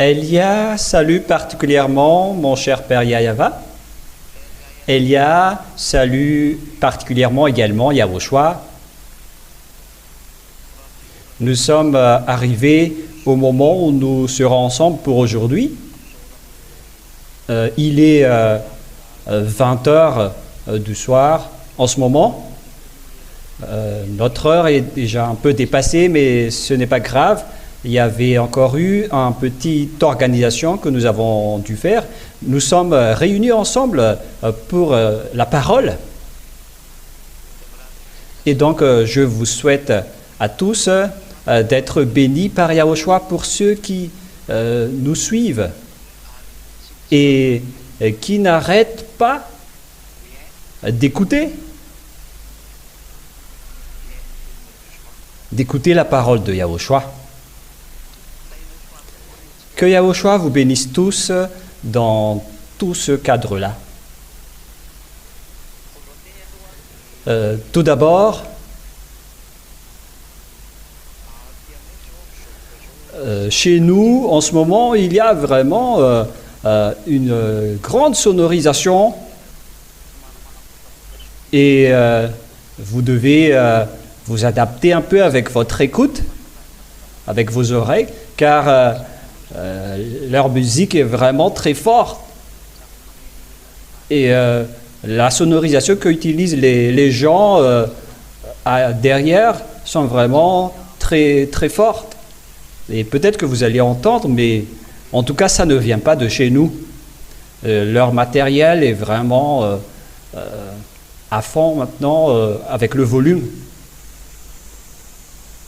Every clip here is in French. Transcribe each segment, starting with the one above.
Elia salue particulièrement mon cher père Yayava. Elia salue particulièrement également Yahushua. Nous sommes arrivés au moment où nous serons ensemble pour aujourd'hui. Il est 20 heures du soir en ce moment. Notre heure est déjà un peu dépassée, mais ce n'est pas grave. Il y avait encore eu une petite organisation que nous avons dû faire. Nous sommes réunis ensemble pour la parole. Et donc, je vous souhaite à tous d'être bénis par Yahushua pour ceux qui nous suivent et qui n'arrêtent pas d'écouter la parole de Yahushua. Que Yahushua vous bénisse tous dans tout ce cadre-là. Tout d'abord, chez nous, en ce moment, il y a vraiment une grande sonorisation et vous devez vous adapter un peu avec votre écoute, avec vos oreilles, car leur musique est vraiment très forte. Et la sonorisation qu'utilisent les gens derrière sont vraiment très, très fortes. Et peut-être que vous allez entendre, mais en tout cas, ça ne vient pas de chez nous. Leur matériel est vraiment à fond maintenant avec le volume.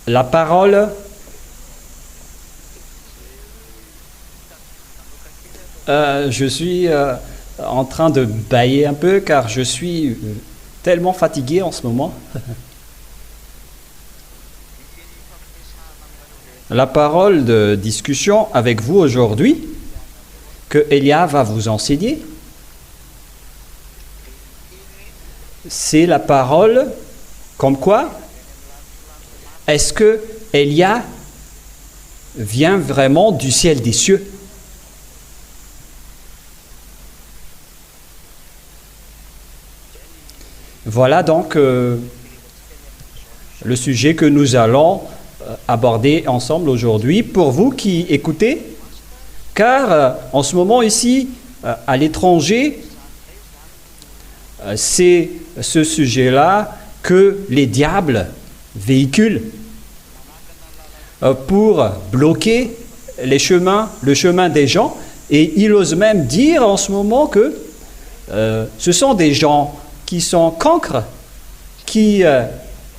La parole je suis en train de bâiller un peu car je suis tellement fatigué en ce moment. La parole de discussion avec vous aujourd'hui, que Elia va vous enseigner, c'est la parole comme quoi est-ce que Elia vient vraiment du ciel des cieux? Voilà donc le sujet que nous allons aborder ensemble aujourd'hui pour vous qui écoutez, car en ce moment ici, à l'étranger, c'est ce sujet-là que les diables véhiculent pour bloquer le chemin des gens, et ils osent même dire en ce moment que ce sont des gens qui sont cancres, qui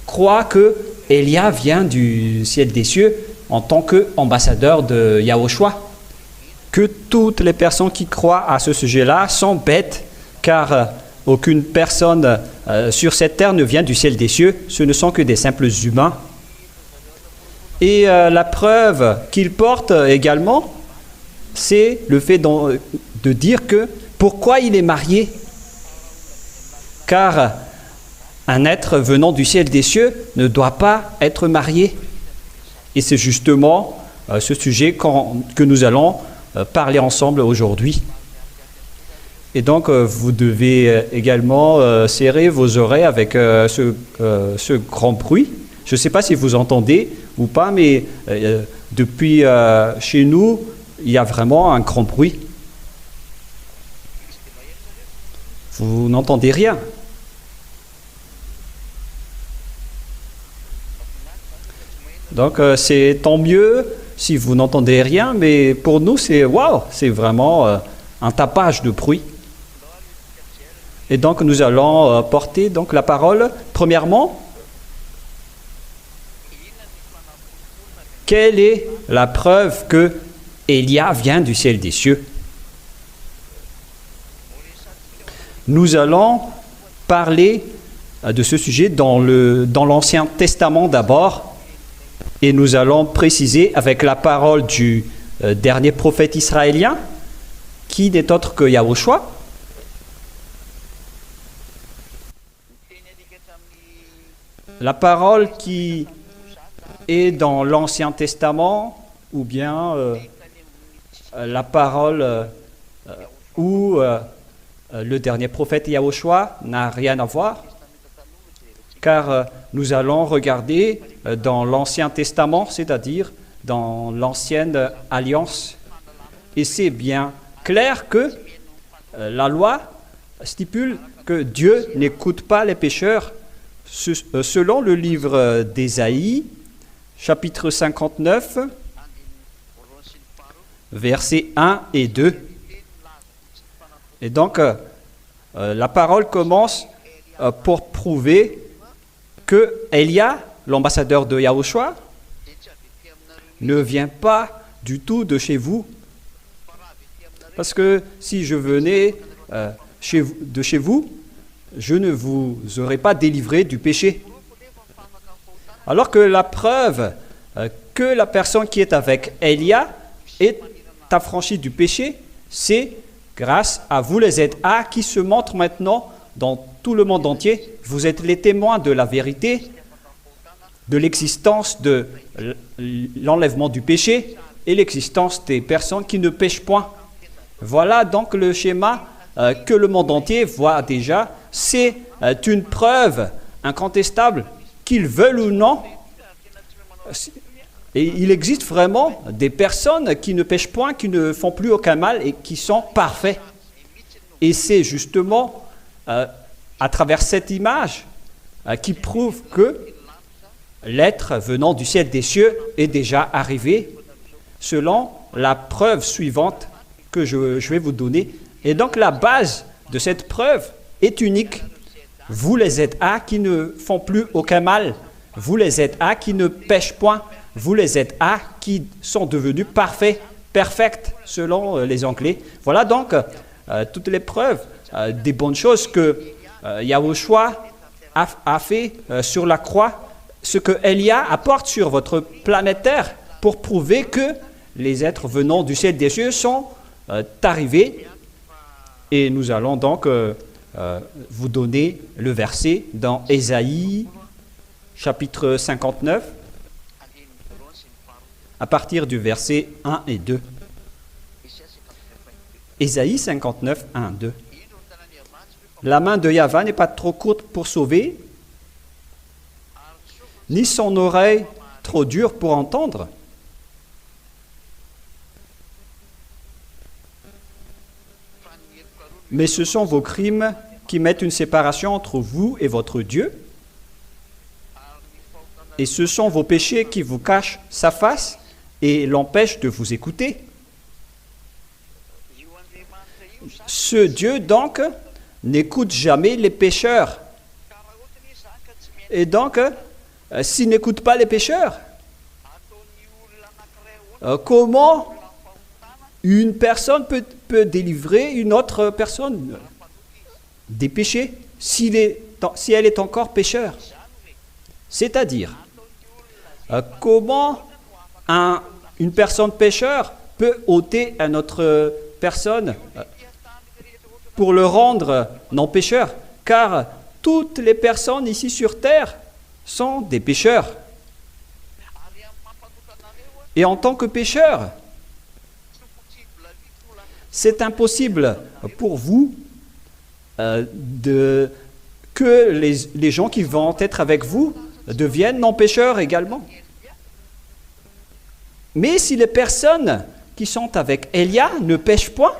croient que Elia vient du ciel des cieux en tant qu'ambassadeur de Yahushua. Que toutes les personnes qui croient à ce sujet-là sont bêtes, car aucune personne sur cette terre ne vient du ciel des cieux, ce ne sont que des simples humains. Et la preuve qu'ils portent également, c'est le fait de dire que pourquoi il est marié. Car un être venant du ciel des cieux ne doit pas être marié. Et c'est justement ce sujet que nous allons parler ensemble aujourd'hui. Et donc, vous devez également serrer vos oreilles avec ce grand bruit. Je ne sais pas si vous entendez ou pas, mais depuis chez nous, il y a vraiment un grand bruit. Vous n'entendez rien. Donc, c'est tant mieux si vous n'entendez rien, mais pour nous, c'est vraiment un tapage de bruit. Et donc, nous allons porter donc la parole. Premièrement, quelle est la preuve que Elia vient du ciel des cieux? Nous allons parler de ce sujet dans l'Ancien Testament d'abord, et nous allons préciser avec la parole du dernier prophète israélien, qui n'est autre que Yahushua. La parole qui est dans l'Ancien Testament, ou bien la parole où le dernier prophète Yahushua n'a rien à voir, car nous allons regarder dans l'Ancien Testament, c'est-à-dire dans l'Ancienne Alliance. Et c'est bien clair que la loi stipule que Dieu n'écoute pas les pécheurs. Selon le livre d'Ésaïe, chapitre 59, versets 1 et 2. Et donc, la parole commence pour prouver que Élia, l'ambassadeur de Yahushua, ne vient pas du tout de chez vous. Parce que si je venais de chez vous, je ne vous aurais pas délivré du péché. Alors que la preuve que la personne qui est avec Élia est affranchie du péché, c'est grâce à vous les ZA qui se montrent maintenant dans tout le monde entier. Vous êtes les témoins de la vérité, de l'existence de l'enlèvement du péché et l'existence des personnes qui ne pêchent point. Voilà donc le schéma que le monde entier voit déjà. C'est une preuve incontestable, qu'ils veulent ou non. Et il existe vraiment des personnes qui ne pêchent point, qui ne font plus aucun mal et qui sont parfaits. Et c'est justement à travers cette image qui prouve que l'être venant du ciel des cieux est déjà arrivé, selon la preuve suivante que je vais vous donner. Et donc la base de cette preuve est unique. Vous les ZA qui ne font plus aucun mal, vous les ZA qui ne pêchent point, vous les ZA qui sont devenus parfaits, perfects selon les Anglais. Voilà donc toutes les preuves des bonnes choses que Yahushua a fait sur la croix, ce que Élia apporte sur votre planète Terre pour prouver que les êtres venant du ciel des cieux sont arrivés. Et nous allons donc vous donner le verset dans Ésaïe, chapitre 59, à partir du verset 1 et 2. Ésaïe 59, 1, 2. La main de Yahvé n'est pas trop courte pour sauver, ni son oreille trop dure pour entendre. Mais ce sont vos crimes qui mettent une séparation entre vous et votre Dieu. Et ce sont vos péchés qui vous cachent sa face et l'empêchent de vous écouter. Ce Dieu, donc, n'écoute jamais les pécheurs. Et donc, s'il n'écoute pas les pécheurs, comment une personne peut délivrer une autre personne des péchés si elle est encore pécheur? C'est-à-dire, comment une personne pécheur peut ôter à une autre personne pour le rendre non pécheur? Car toutes les personnes ici sur terre sont des pécheurs. Et en tant que pécheur, c'est impossible pour vous que les gens qui vont être avec vous deviennent non-pécheurs également. Mais si les personnes qui sont avec Élia ne pêchent point,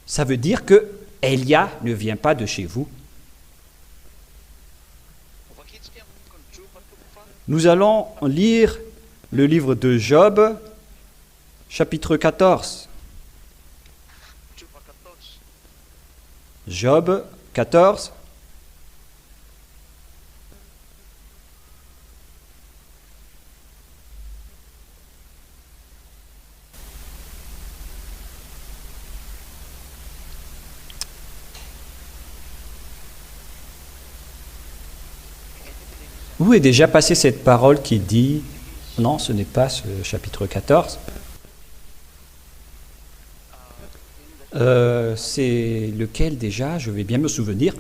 ça veut dire que Élia ne vient pas de chez vous. Nous allons lire le livre de Job, chapitre 14. Job 14. Où est déjà passée cette parole qui dit, non, ce n'est pas ce chapitre 14. C'est lequel déjà? Je vais bien me souvenir.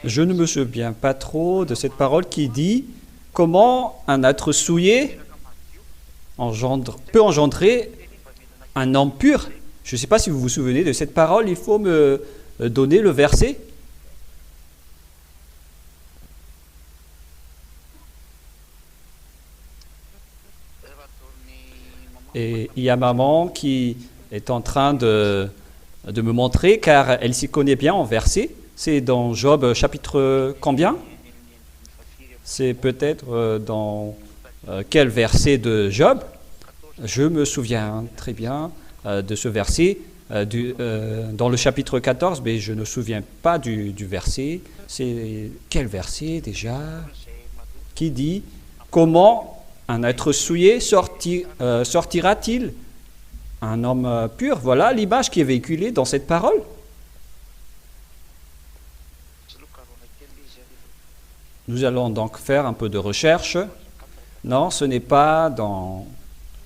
Je ne me souviens pas trop de cette parole qui dit comment un être souillé peut engendrer un homme pur. Je ne sais pas si vous vous souvenez de cette parole, il faut me donner le verset. Et il y a maman qui est en train de me montrer, car elle s'y connaît bien en verset. C'est dans Job chapitre combien? C'est peut-être dans quel verset de Job? Je me souviens très bien de ce verset dans le chapitre 14, mais je ne me souviens pas du verset. C'est quel verset déjà? Qui dit comment un être souillé sortira-t-il un homme pur? Voilà l'image qui est véhiculée dans cette parole. Nous allons donc faire un peu de recherche. Non, ce n'est pas dans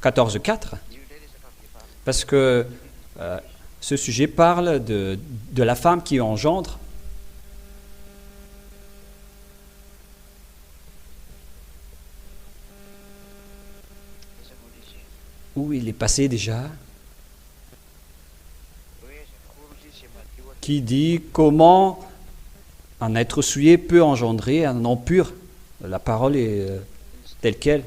14.4, parce que ce sujet parle de la femme qui engendre. Où il est passé déjà? Qui dit comment un être souillé peut engendrer un homme pur. La parole est telle qu'elle.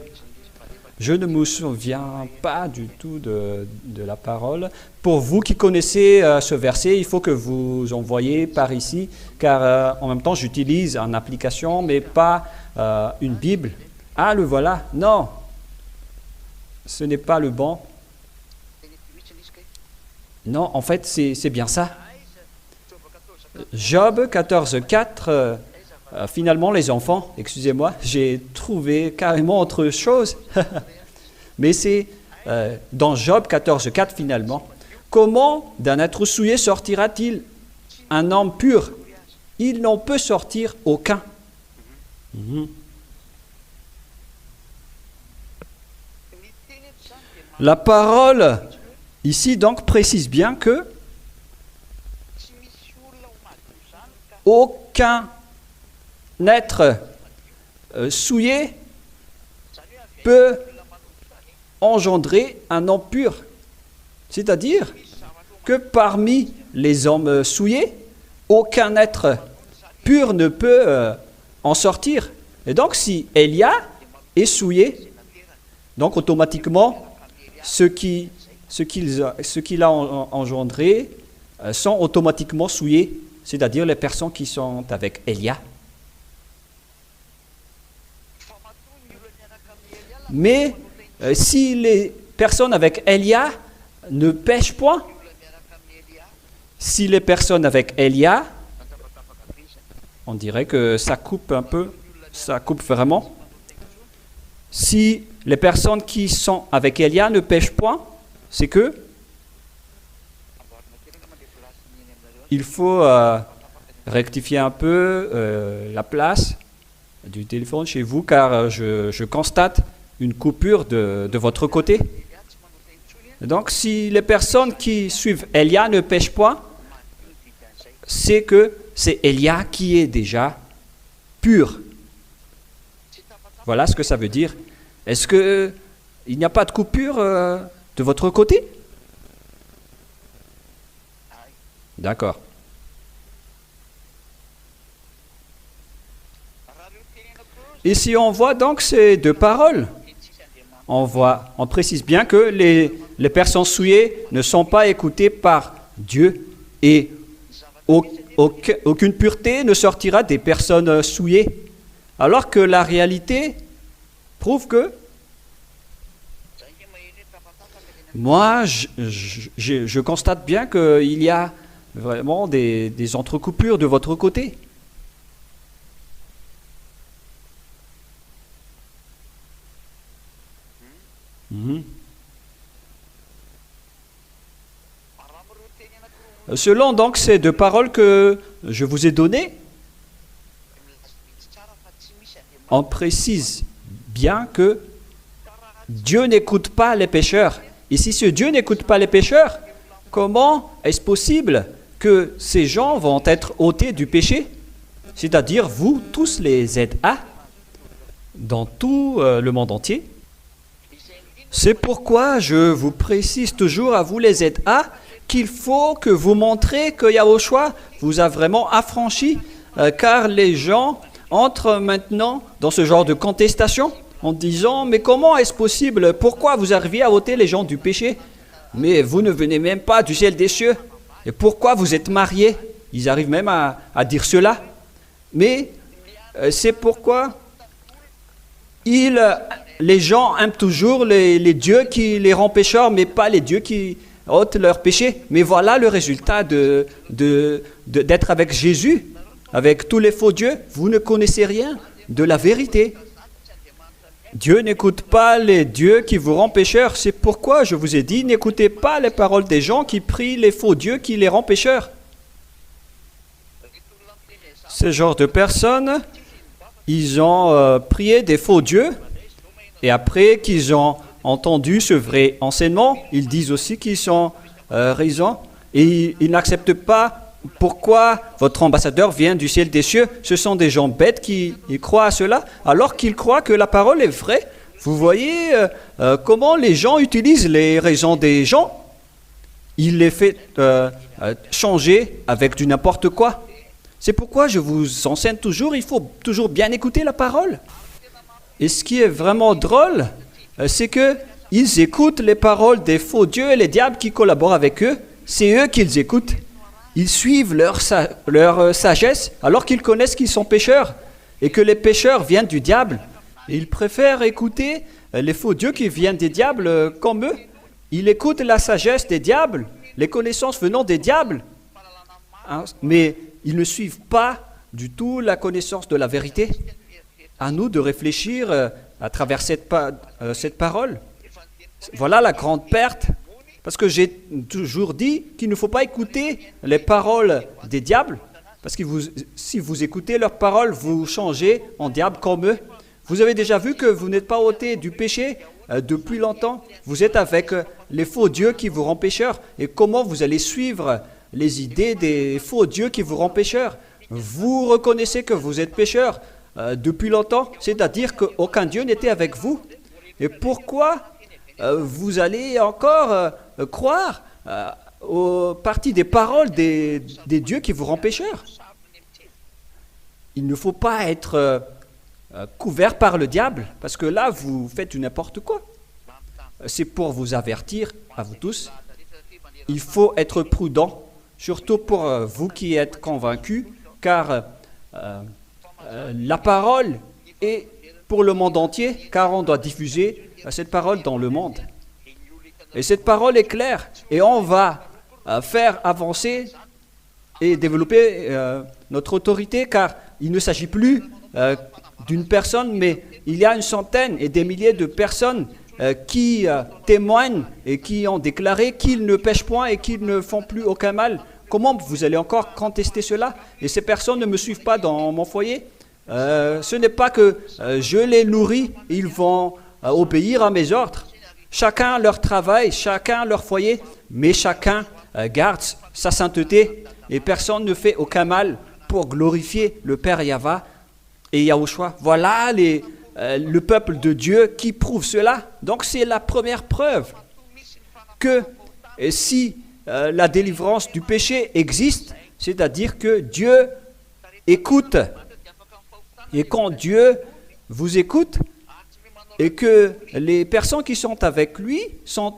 Je ne me souviens pas du tout de la parole. Pour vous qui connaissez ce verset, il faut que vous envoyiez par ici, car en même temps j'utilise une application, mais pas une Bible. Ah, le voilà. Non, ce n'est pas le bon. Non, en fait, c'est bien ça. Job 14.4, finalement les enfants, excusez-moi, j'ai trouvé carrément autre chose. Mais c'est dans Job 14.4 finalement. Comment d'un être souillé sortira-t-il un homme pur? Il n'en peut sortir aucun. La parole ici donc précise bien que aucun être souillé peut engendrer un homme pur. C'est-à-dire que parmi les hommes souillés, aucun être pur ne peut en sortir. Et donc si Élia est souillé, donc automatiquement ceux qu'il a engendrés sont automatiquement souillés, c'est-à-dire les personnes qui sont avec Élia. Mais si les personnes avec Élia ne pêchent point, si les personnes avec Élia, on dirait que ça coupe un peu, ça coupe vraiment. Si les personnes qui sont avec Élia ne pêchent point, c'est que il faut rectifier un peu la place du téléphone chez vous, car je constate une coupure de votre côté. Donc, si les personnes qui suivent Élia ne pêchent point, c'est que c'est Élia qui est déjà pur. Voilà ce que ça veut dire. Est-ce qu'il n'y a pas de coupure de votre côté? D'accord. Ici, on voit donc ces deux paroles. On précise bien que les personnes souillées ne sont pas écoutées par Dieu et aucune pureté ne sortira des personnes souillées. Alors que la réalité prouve que moi, je constate bien qu'il y a vraiment des entrecoupures de votre côté. Selon donc ces deux paroles que je vous ai données, on précise bien que Dieu n'écoute pas les pécheurs. Et si ce Dieu n'écoute pas les pécheurs, comment est-ce possible que ces gens vont être ôtés du péché? c'est-à-dire vous tous les ZA, dans tout le monde entier. C'est pourquoi je vous précise toujours à vous les ZA qu'il faut que vous montrez que Yahushua vous a vraiment affranchi, car les gens entrent maintenant dans ce genre de contestation en disant « Mais comment est-ce possible? Pourquoi vous arrivez à ôter les gens du péché? Mais vous ne venez même pas du ciel des cieux. Et pourquoi vous êtes mariés ?» Ils arrivent même à dire cela. Mais c'est pourquoi les gens aiment toujours les dieux qui les rendent pécheurs, mais pas les dieux qui ôtent leurs péchés. Mais voilà le résultat d'être avec Jésus, avec tous les faux dieux. Vous ne connaissez rien de la vérité. Dieu n'écoute pas les dieux qui vous rendent pécheurs. C'est pourquoi je vous ai dit, n'écoutez pas les paroles des gens qui prient les faux dieux qui les rendent pécheurs. Ce genre de personnes, ils ont prié des faux dieux, et après qu'ils ont entendu ce vrai enseignement, ils disent aussi qu'ils sont raisons, et ils n'acceptent pas pourquoi votre ambassadeur vient du ciel des cieux. Ce sont des gens bêtes qui croient à cela, alors qu'ils croient que la parole est vraie. Vous voyez comment les gens utilisent les raisons des gens. Ils les font changer avec du n'importe quoi. C'est pourquoi je vous enseigne toujours, il faut toujours bien écouter la parole. Et ce qui est vraiment drôle, c'est qu'ils écoutent les paroles des faux dieux et les diables qui collaborent avec eux. C'est eux qu'ils écoutent. Ils suivent leur sagesse alors qu'ils connaissent qu'ils sont pécheurs et que les pécheurs viennent du diable. Et ils préfèrent écouter les faux dieux qui viennent des diables comme eux. Ils écoutent la sagesse des diables, les connaissances venant des diables. Mais ils ne suivent pas du tout la connaissance de la vérité. À nous de réfléchir à travers cette parole. Voilà la grande perte. Parce que j'ai toujours dit qu'il ne faut pas écouter les paroles des diables. Parce que si vous écoutez leurs paroles, vous changez en diable comme eux. Vous avez déjà vu que vous n'êtes pas ôté du péché depuis longtemps. Vous êtes avec les faux dieux qui vous rendent pécheurs. Et comment vous allez suivre les idées des faux dieux qui vous rendent pécheurs? Vous reconnaissez que vous êtes pécheur depuis longtemps, c'est-à-dire qu'aucun Dieu n'était avec vous. Et pourquoi vous allez encore croire aux parties des paroles des dieux qui vous rendent pécheurs? Il ne faut pas être couvert par le diable, parce que là, vous faites du n'importe quoi. C'est pour vous avertir, à vous tous, il faut être prudent, surtout pour vous qui êtes convaincus, car la parole est pour le monde entier, car on doit diffuser cette parole dans le monde. Et cette parole est claire, et on va faire avancer et développer notre autorité, car il ne s'agit plus d'une personne, mais il y a une centaine et des milliers de personnes qui témoignent et qui ont déclaré qu'ils ne pêchent point et qu'ils ne font plus aucun mal. Comment vous allez encore contester cela? Et ces personnes ne me suivent pas dans mon foyer. Ce n'est pas que je les nourris, ils vont obéir à mes ordres. Chacun leur travail, chacun leur foyer, mais chacun garde sa sainteté et personne ne fait aucun mal pour glorifier le Père Yahva et Yahushua. Voilà le peuple de Dieu qui prouve cela. Donc c'est la première preuve que si la délivrance du péché existe, c'est-à-dire que Dieu écoute. Et quand Dieu vous écoute et que les personnes qui sont avec lui sont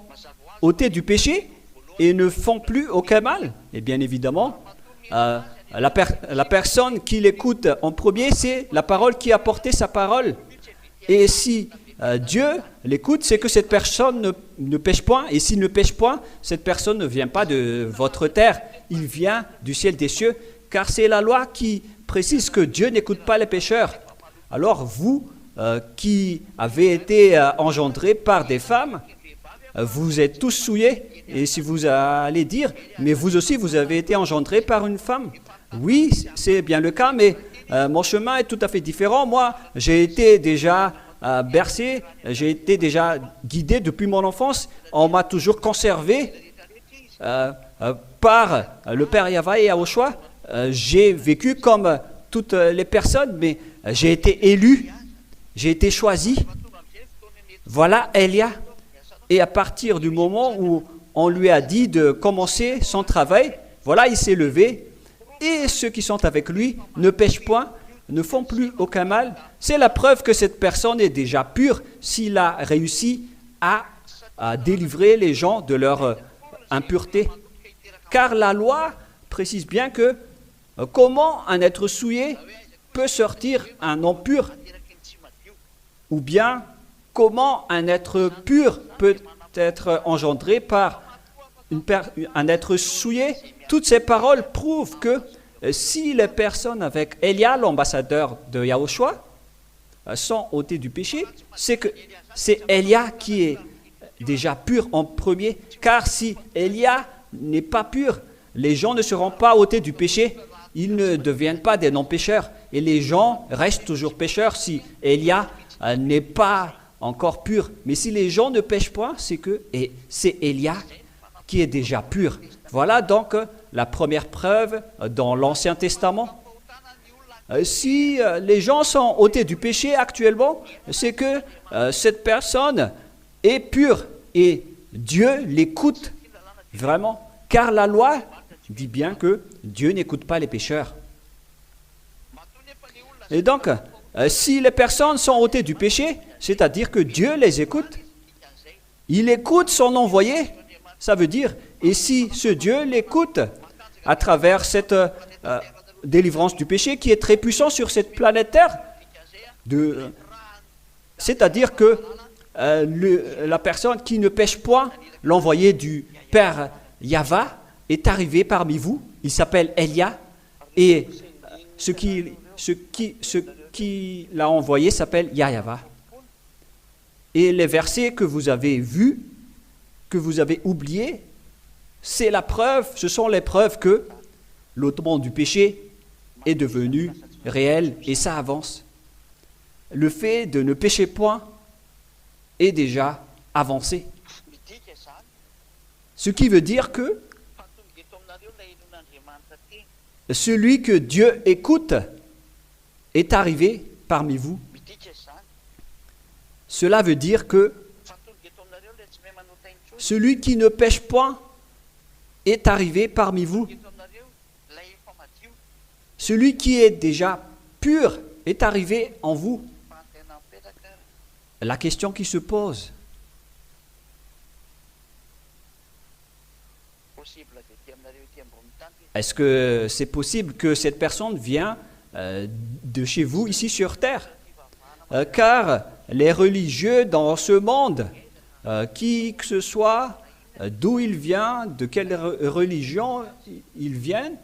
ôtées du péché et ne font plus aucun mal, et bien évidemment, la personne qui l'écoute en premier, c'est la parole qui a porté sa parole. Et si Dieu l'écoute, c'est que cette personne ne pêche point. Et s'il ne pêche point, cette personne ne vient pas de votre terre. Il vient du ciel des cieux. Car c'est la loi qui précise que Dieu n'écoute pas les pécheurs. Alors vous, qui avez été engendrés par des femmes, vous êtes tous souillés. Et si vous allez dire, mais vous aussi, vous avez été engendrés par une femme. Oui, c'est bien le cas, mais mon chemin est tout à fait différent. Moi, j'ai été déjà bercé, j'ai été déjà guidé depuis mon enfance. On m'a toujours conservé par le Père Yahva et Yahushua. J'ai vécu comme toutes les personnes, mais j'ai été élu, j'ai été choisi. Voilà Élia. Et à partir du moment où on lui a dit de commencer son travail, voilà, il s'est levé. Et ceux qui sont avec lui ne pêchent point, ne font plus aucun mal. C'est la preuve que cette personne est déjà pure s'il a réussi à délivrer les gens de leur impureté. Car la loi précise bien que comment un être souillé peut sortir un non pur, ou bien comment un être pur peut être engendré par un être souillé. Toutes ces paroles prouvent que si les personnes avec Élia, l'ambassadeur de Yahushua, sont ôtées du péché, c'est que c'est Élia qui est déjà pur en premier. Car si Élia n'est pas pur, les gens ne seront pas ôtés du péché. Ils ne deviennent pas des non-pécheurs. Et les gens restent toujours pécheurs si Élia n'est pas encore pur. Mais si les gens ne pêchent point, c'est que c'est Élia qui est déjà pur. Voilà donc la première preuve dans l'Ancien Testament. Si les gens sont ôtés du péché actuellement, c'est que cette personne est pure et Dieu l'écoute vraiment. Car la loi dit bien que Dieu n'écoute pas les pécheurs. Et donc, si les personnes sont ôtées du péché, c'est-à-dire que Dieu les écoute. Il écoute son envoyé, ça veut dire, et si ce Dieu l'écoute à travers cette délivrance du péché qui est très puissant sur cette planète Terre, c'est-à-dire que la personne qui ne pêche point, l'envoyé du Père Yahva, est arrivé parmi vous. Il s'appelle Élia, et ce qui l'a envoyé s'appelle Yahva. Et les versets que vous avez vus, que vous avez oubliés, c'est la preuve, ce sont les preuves que l'ôtement du péché est devenu réel, et ça avance. Le fait de ne pécher point est déjà avancé. Ce qui veut dire que celui que Dieu écoute est arrivé parmi vous. Cela veut dire que celui qui ne pêche point est arrivé parmi vous. Celui qui est déjà pur est arrivé en vous. La question qui se pose, est-ce que c'est possible que cette personne vienne de chez vous, ici sur terre? Car les religieux dans ce monde, qui que ce soit, d'où ils viennent, de quelle religion ils viennent,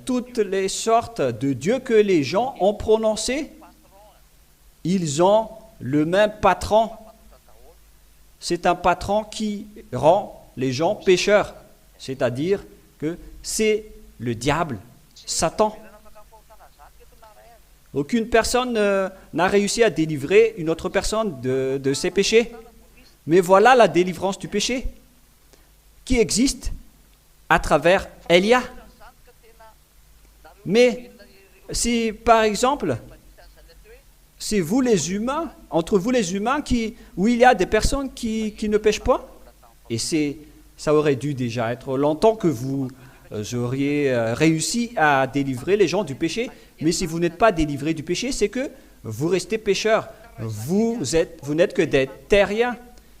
toutes les sortes de dieux que les gens ont prononcés, ils ont le même patron. C'est un patron qui rend les gens pécheurs, c'est-à-dire que c'est le diable, Satan. Aucune personne n'a réussi à délivrer une autre personne de ses péchés. Mais voilà la délivrance du péché qui existe à travers Élia. Mais si, par exemple, c'est vous les humains, entre vous les humains, où il y a des personnes qui ne pêchent pas, et ça aurait dû déjà être longtemps que vous auriez réussi à délivrer les gens du péché, mais si vous n'êtes pas délivrés du péché, c'est que vous restez pécheurs. Vous n'êtes que des terriens.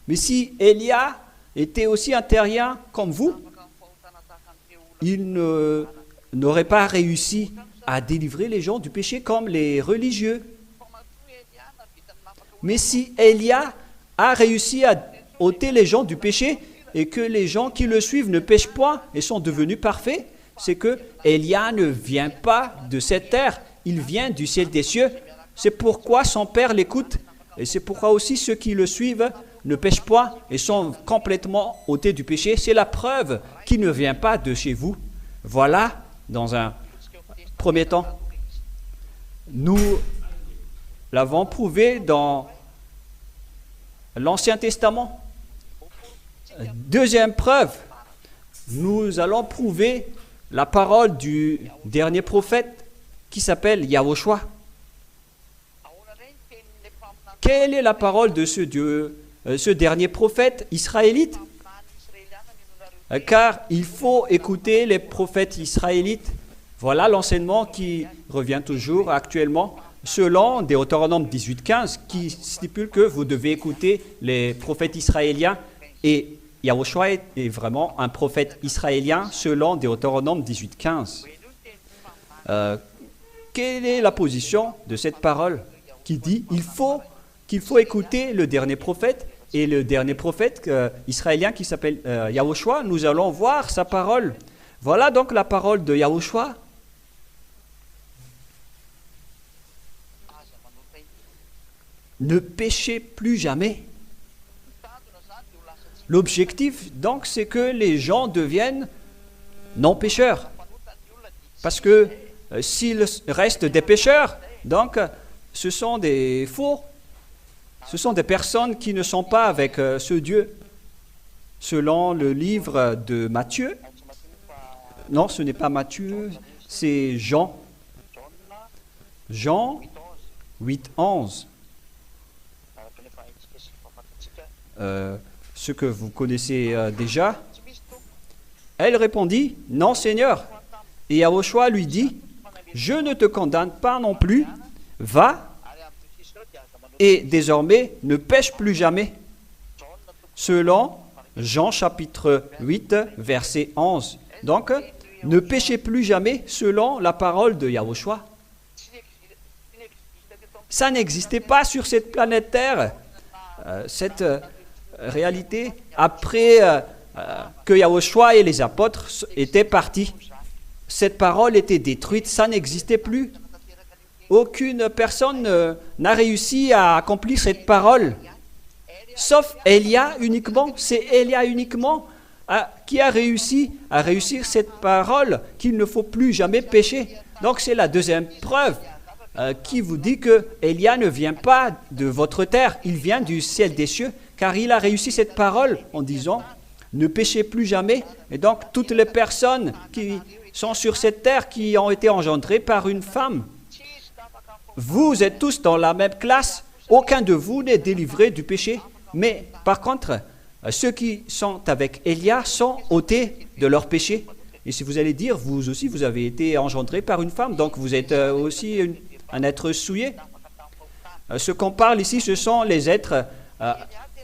Mais si Élia était aussi un terrien comme vous, il n'aurait pas réussi à délivrer les gens du péché comme les religieux. Mais si Élia a réussi à ôter les gens du péché et que les gens qui le suivent ne pêchent point et sont devenus parfaits, c'est que Élia ne vient pas de cette terre, il vient du ciel des cieux. C'est pourquoi son Père l'écoute, et c'est pourquoi aussi ceux qui le suivent ne pêchent point et sont complètement ôtés du péché. C'est la preuve qu'il ne vient pas de chez vous. Voilà, dans un premier temps, nous l'avons prouvé dans l'Ancien Testament. Deuxième preuve, nous allons prouver la parole du dernier prophète qui s'appelle Yahushua. Quelle est la parole de ce dernier prophète israélite? Car il faut écouter les prophètes israélites. Voilà l'enseignement qui revient toujours actuellement, selon Deutéronome 18:15, qui stipule que vous devez écouter les prophètes israéliens. Et Yahushua est vraiment un prophète israélien, selon Deutéronome 18:15. Quelle est la position de cette parole qui dit qu'il faut écouter le dernier prophète? Et le dernier prophète israélien qui s'appelle Yahushua, nous allons voir sa parole. Voilà donc la parole de Yahushua. Ne péchez plus jamais. L'objectif, donc, c'est que les gens deviennent non-pécheurs. Parce que s'il reste des pécheurs, donc, ce sont des faux. Ce sont des personnes qui ne sont pas avec ce Dieu. Selon le livre de Matthieu, non, ce n'est pas Matthieu, c'est Jean. Jean 8:11. Ce que vous connaissez déjà. Elle répondit, « Non, Seigneur. » Et Yahushua lui dit, « Je ne te condamne pas non plus. Va et désormais ne pêche plus jamais. » Selon Jean chapitre 8, verset 11. Donc, ne péchez plus jamais selon la parole de Yahushua. Ça n'existait pas sur cette planète Terre. Cette réalité, après que Yahushua et les apôtres étaient partis, cette parole était détruite, ça n'existait plus. Aucune personne n'a réussi à accomplir cette parole, sauf Élia uniquement. C'est Élia uniquement qui a réussi à réussir cette parole qu'il ne faut plus jamais pécher. Donc c'est la deuxième preuve qui vous dit que Élia ne vient pas de votre terre, il vient du ciel des cieux, car il a réussi cette parole en disant « Ne péchez plus jamais ». Et donc toutes les personnes qui sont sur cette terre, qui ont été engendrées par une femme, vous êtes tous dans la même classe, aucun de vous n'est délivré du péché. Mais par contre, ceux qui sont avec Élia sont ôtés de leur péché. Et si vous allez dire, vous aussi, vous avez été engendré par une femme, donc vous êtes aussi un être souillé. Ce qu'on parle ici, ce sont les êtres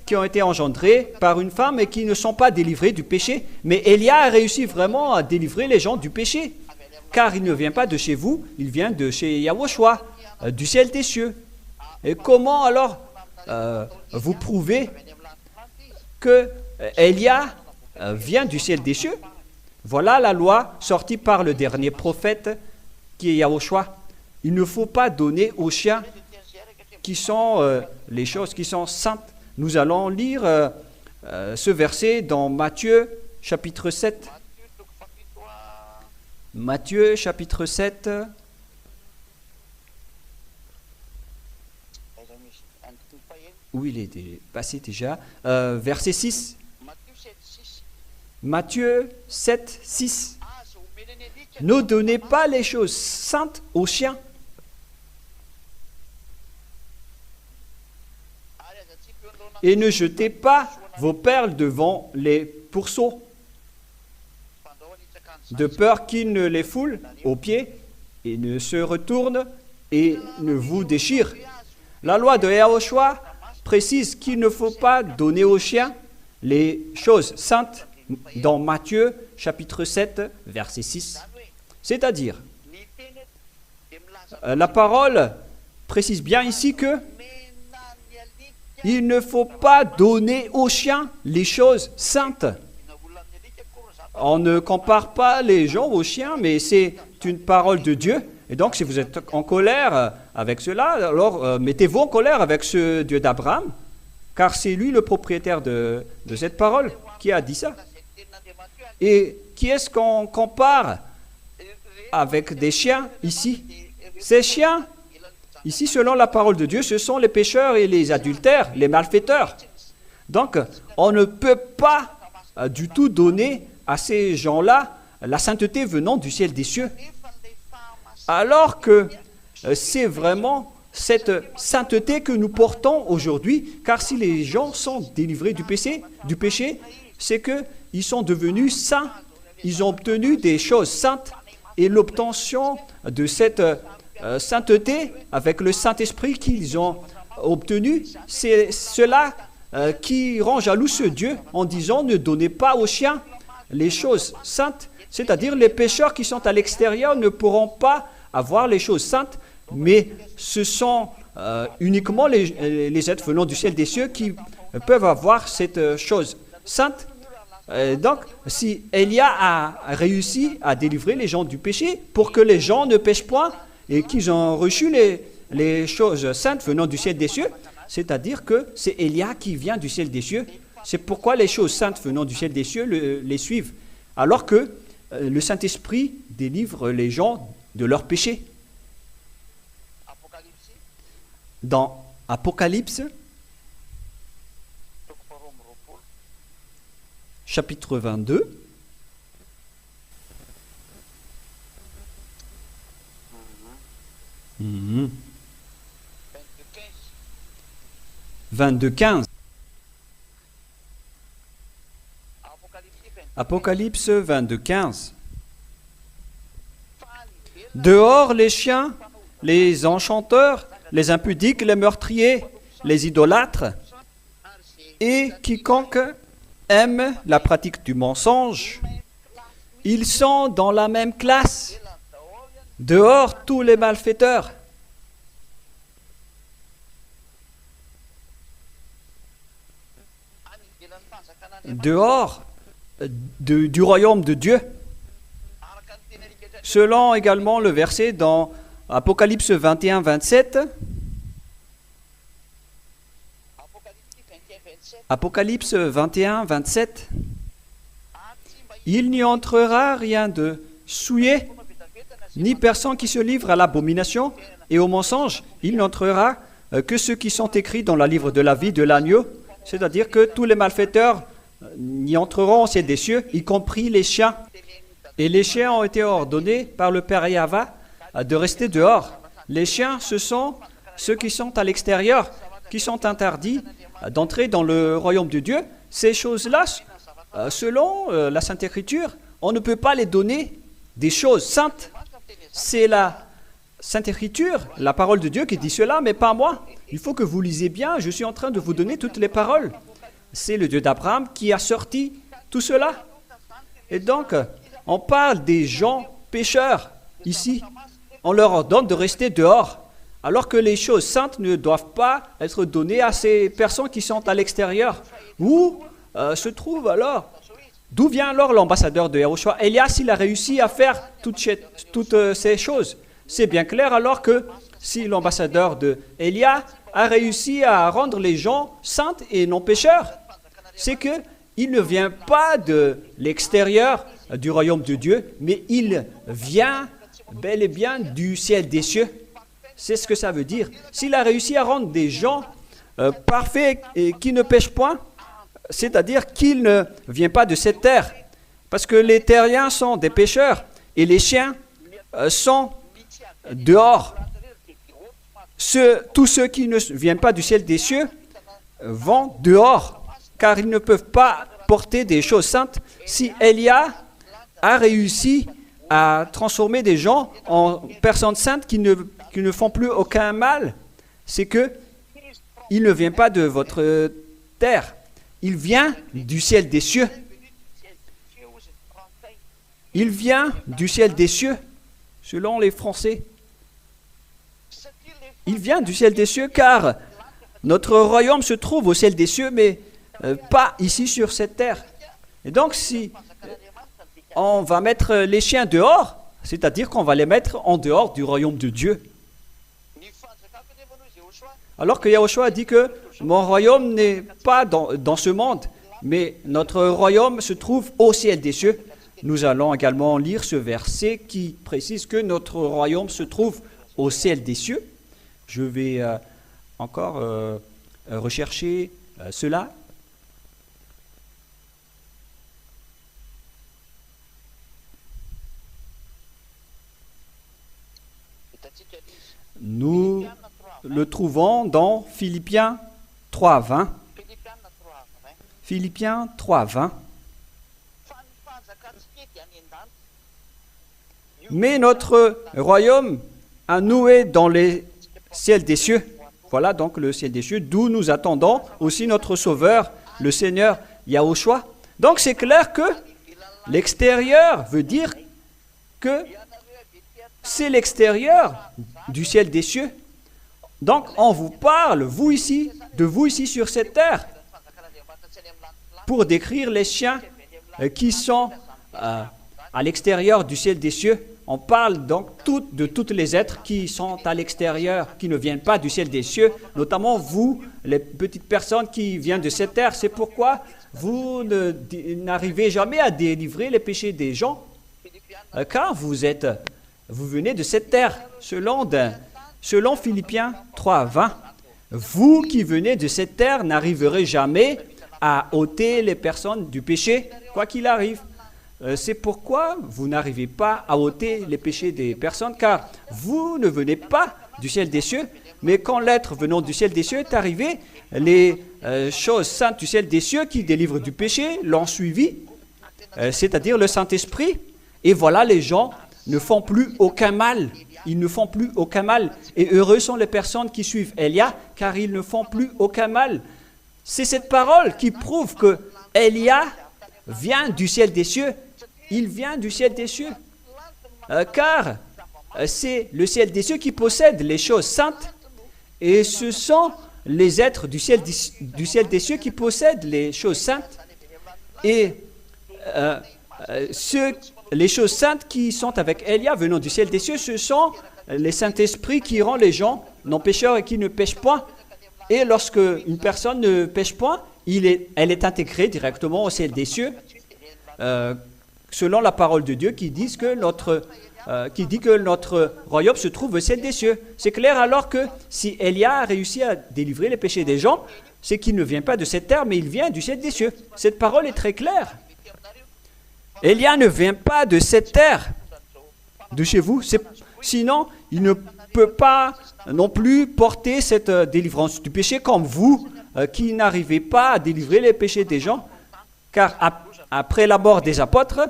qui ont été engendrés par une femme et qui ne sont pas délivrés du péché. Mais Élia a réussi vraiment à délivrer les gens du péché, car il ne vient pas de chez vous, il vient de chez Yahushua, du ciel des cieux. Et comment alors vous prouvez que Élia vient du ciel des cieux? Voilà la loi sortie par le dernier prophète qui est Yahushua. Il ne faut pas donner aux chiens qui sont les choses qui sont saintes. Nous allons lire ce verset dans Matthieu chapitre 7. Matthieu chapitre 7. Où il est passé déjà. Verset 6. Matthieu 7, 6. Ne donnez pas les choses saintes aux chiens. Et ne jetez pas vos perles devant les pourceaux, de peur qu'ils ne les foulent aux pieds et ne se retournent et ne vous déchirent. La loi de Yahushua précise qu'il ne faut pas donner aux chiens les choses saintes dans Matthieu chapitre 7, verset 6. C'est-à-dire, la parole précise bien ici que il ne faut pas donner aux chiens les choses saintes. On ne compare pas les gens aux chiens, mais c'est une parole de Dieu. Et donc, si vous êtes en colère avec cela, alors mettez-vous en colère avec ce Dieu d'Abraham, car c'est lui le propriétaire de cette parole qui a dit ça. Et qui est-ce qu'on compare avec des chiens ici? Ces chiens, ici, selon la parole de Dieu, ce sont les pécheurs et les adultères, les malfaiteurs. Donc, on ne peut pas du tout donner à ces gens-là la sainteté venant du ciel des cieux. Alors que c'est vraiment cette sainteté que nous portons aujourd'hui, car si les gens sont délivrés du péché, c'est qu'ils sont devenus saints, ils ont obtenu des choses saintes, et l'obtention de cette sainteté avec le Saint-Esprit qu'ils ont obtenu, c'est cela qui rend jaloux ce Dieu en disant ne donnez pas aux chiens les choses saintes, c'est-à-dire les pécheurs qui sont à l'extérieur ne pourront pas avoir les choses saintes, mais ce sont uniquement les êtres venant du ciel des cieux qui peuvent avoir cette chose sainte. Donc, si Élia a réussi à délivrer les gens du péché pour que les gens ne pêchent point et qu'ils ont reçu les choses saintes venant du ciel des cieux, c'est-à-dire que c'est Élia qui vient du ciel des cieux. C'est pourquoi les choses saintes venant du ciel des cieux les suivent, alors que le Saint-Esprit délivre les gens de leurs péchés. Dans Apocalypse, chapitre 22, mmh. 22-15. Apocalypse 22-15. Dehors les chiens, les enchanteurs, les impudiques, les meurtriers, les idolâtres, et quiconque aime la pratique du mensonge, ils sont dans la même classe. Dehors tous les malfaiteurs. Dehors du royaume de Dieu. Selon également le verset dans Apocalypse 21-27, Apocalypse 21-27, il n'y entrera rien de souillé, ni personne qui se livre à l'abomination et au mensonge. Il n'entrera que ceux qui sont écrits dans le livre de la vie de l'agneau, c'est-à-dire que tous les malfaiteurs y entreront au ciel des cieux, y compris les chiens. Et les chiens ont été ordonnés par le Père Yahva de rester dehors. Les chiens, ce sont ceux qui sont à l'extérieur, qui sont interdits d'entrer dans le royaume de Dieu. Ces choses-là, selon la Sainte Écriture, on ne peut pas les donner des choses saintes. C'est la Sainte Écriture, la parole de Dieu qui dit cela, mais pas moi. Il faut que vous lisez bien, je suis en train de vous donner toutes les paroles. C'est le Dieu d'Abraham qui a sorti tout cela. Et donc, on parle des gens pécheurs ici. On leur ordonne de rester dehors, alors que les choses saintes ne doivent pas être données à ces personnes qui sont à l'extérieur. Où se trouve alors, d'où vient alors l'ambassadeur de Yahushua? Elias, il a réussi à faire toutes ces choses. C'est bien clair alors que si l'ambassadeur de Élia a réussi à rendre les gens saintes et non pécheurs, c'est qu'il ne vient pas de l'extérieur du royaume de Dieu, mais il vient bel et bien du ciel des cieux. C'est ce que ça veut dire. S'il a réussi à rendre des gens parfaits et qui ne pêchent point, c'est-à-dire qu'il ne vient pas de cette terre, parce que les terriens sont des pécheurs et les chiens sont dehors. Tous ceux qui ne viennent pas du ciel des cieux vont dehors, car ils ne peuvent pas porter des choses saintes. Si Élia a réussi à transformer des gens en personnes saintes qui ne font plus aucun mal, c'est que il ne vient pas de votre terre, il vient du ciel des cieux. Il vient du ciel des cieux, selon les Français. Il vient du ciel des cieux, car notre royaume se trouve au ciel des cieux, mais pas ici sur cette terre. Et donc, si on va mettre les chiens dehors, c'est-à-dire qu'on va les mettre en dehors du royaume de Dieu. Alors que Yahushua dit que mon royaume n'est pas dans ce monde, mais notre royaume se trouve au ciel des cieux. Nous allons également lire ce verset qui précise que notre royaume se trouve au ciel des cieux. Je vais encore rechercher cela. Nous le trouvons dans Philippiens 3:20. Philippiens 3:20. Mais notre royaume a noué dans les ciels des cieux. Voilà donc le ciel des cieux, d'où nous attendons aussi notre Sauveur, le Seigneur Yahushua. Donc c'est clair que l'extérieur veut dire que c'est l'extérieur du ciel des cieux. Donc on vous parle, de vous ici sur cette terre, pour décrire les chiens qui sont à l'extérieur du ciel des cieux. On parle donc de tous les êtres qui sont à l'extérieur, qui ne viennent pas du ciel des cieux, notamment vous, les petites personnes qui viennent de cette terre. C'est pourquoi vous n'arrivez jamais à délivrer les péchés des gens, car vous venez de cette terre, selon Philippiens 3:20. Vous qui venez de cette terre n'arriverez jamais à ôter les personnes du péché, quoi qu'il arrive. C'est pourquoi vous n'arrivez pas à ôter les péchés des personnes, car vous ne venez pas du ciel des cieux, mais quand l'être venant du ciel des cieux est arrivé, les choses saintes du ciel des cieux qui délivrent du péché l'ont suivi, c'est-à-dire le Saint-Esprit, et voilà, les gens ne font plus aucun mal. Ils ne font plus aucun mal. Et heureux sont les personnes qui suivent Élia, car ils ne font plus aucun mal. C'est cette parole qui prouve que Élia vient du ciel des cieux. Il vient du ciel des cieux. Car c'est le ciel des cieux qui possède les choses saintes. Et ce sont les êtres du ciel des cieux qui possèdent les choses saintes. Et les choses saintes qui sont avec Élia venant du ciel des cieux, ce sont les Saint-Esprits qui rend les gens non pécheurs et qui ne pêchent point. Et lorsque une personne ne pêche point, elle est intégrée directement au ciel des cieux, selon la parole de Dieu qui dit que notre royaume se trouve au ciel des cieux. C'est clair alors que si Élia a réussi à délivrer les péchés des gens, c'est qu'il ne vient pas de cette terre, mais il vient du ciel des cieux. Cette parole est très claire. Élia ne vient pas de cette terre, de chez vous, sinon il ne peut pas non plus porter cette délivrance du péché comme vous, qui n'arrivez pas à délivrer les péchés des gens, car après la mort des apôtres,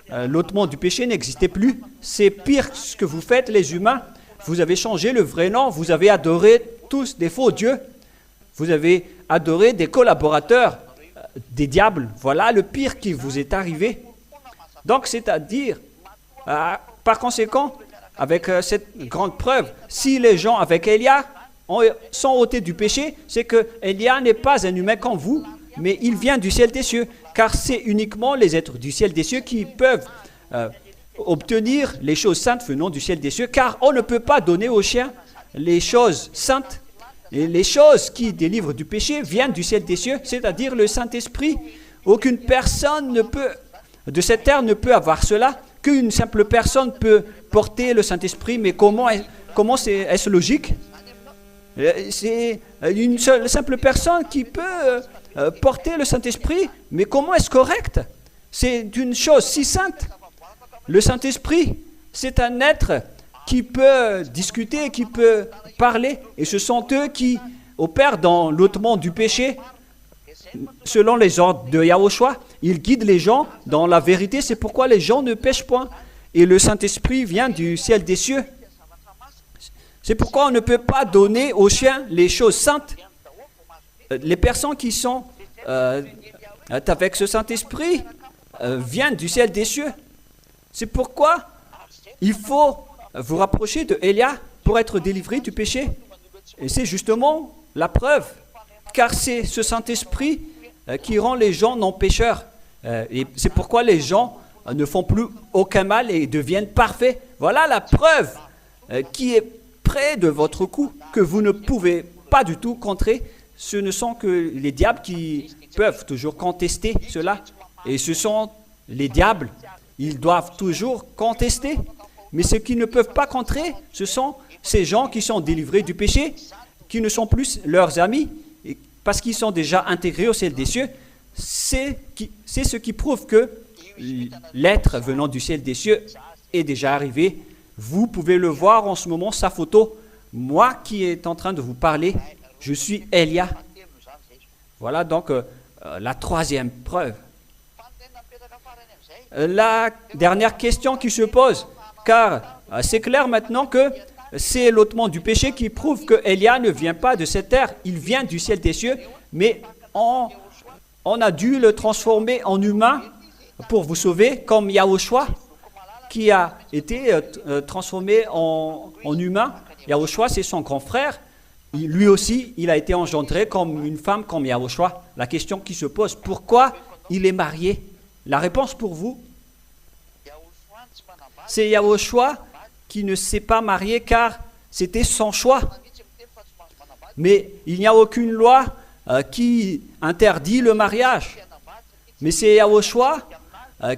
l'ôtement du péché n'existait plus. C'est pire ce que vous faites les humains. Vous avez changé le vrai nom, vous avez adoré tous des faux dieux, vous avez adoré des collaborateurs, des diables. Voilà le pire qui vous est arrivé. Donc, c'est-à-dire, par conséquent, avec cette grande preuve, si les gens avec Élia sont ôtés du péché, c'est que Élia n'est pas un humain comme vous, mais il vient du ciel des cieux, car c'est uniquement les êtres du ciel des cieux qui peuvent obtenir les choses saintes venant du ciel des cieux, car on ne peut pas donner aux chiens les choses saintes. Et les choses qui délivrent du péché viennent du ciel des cieux, c'est-à-dire le Saint-Esprit. Aucune personne de cette terre ne peut avoir cela, qu'une simple personne peut porter le Saint-Esprit, mais comment est-ce logique? C'est une simple personne qui peut porter le Saint-Esprit, mais comment est-ce correct? C'est une chose si sainte. Le Saint-Esprit, c'est un être qui peut discuter, qui peut parler, et ce sont eux qui opèrent dans l'ôtement du péché, selon les ordres de Yahushua. Il guide les gens dans la vérité, c'est pourquoi les gens ne pêchent point. Et le Saint-Esprit vient du ciel des cieux. C'est pourquoi on ne peut pas donner aux chiens les choses saintes. Les personnes qui sont avec ce Saint-Esprit viennent du ciel des cieux. C'est pourquoi il faut vous rapprocher de Élia pour être délivré du péché. Et c'est justement la preuve, car c'est ce Saint-Esprit qui rend les gens non pécheurs. Et c'est pourquoi les gens ne font plus aucun mal et deviennent parfaits. Voilà la preuve qui est près de votre cou, que vous ne pouvez pas du tout contrer. Ce ne sont que les diables qui peuvent toujours contester cela. Et ce sont les diables, ils doivent toujours contester. Mais ceux qui ne peuvent pas contrer, ce sont ces gens qui sont délivrés du péché, qui ne sont plus leurs amis, parce qu'ils sont déjà intégrés au ciel des cieux. C'est ce qui prouve que l'être venant du ciel des cieux est déjà arrivé. Vous pouvez le voir en ce moment, sa photo moi qui est en train de vous parler, je suis Elia. Voilà donc la troisième preuve. La dernière question qui se pose, car c'est clair maintenant que c'est l'ôtement du péché qui prouve que Elia ne vient pas de cette terre, il vient du ciel des cieux, mais on a dû le transformer en humain pour vous sauver, comme Yahushua qui a été transformé en humain. Yahushua, c'est son grand frère. Lui aussi, il a été engendré comme une femme, comme Yahushua. La question qui se pose, pourquoi il est marié? La réponse pour vous, c'est Yahushua qui ne s'est pas marié car c'était son choix. Mais il n'y a aucune loi qui interdit le mariage. Mais c'est Yahushua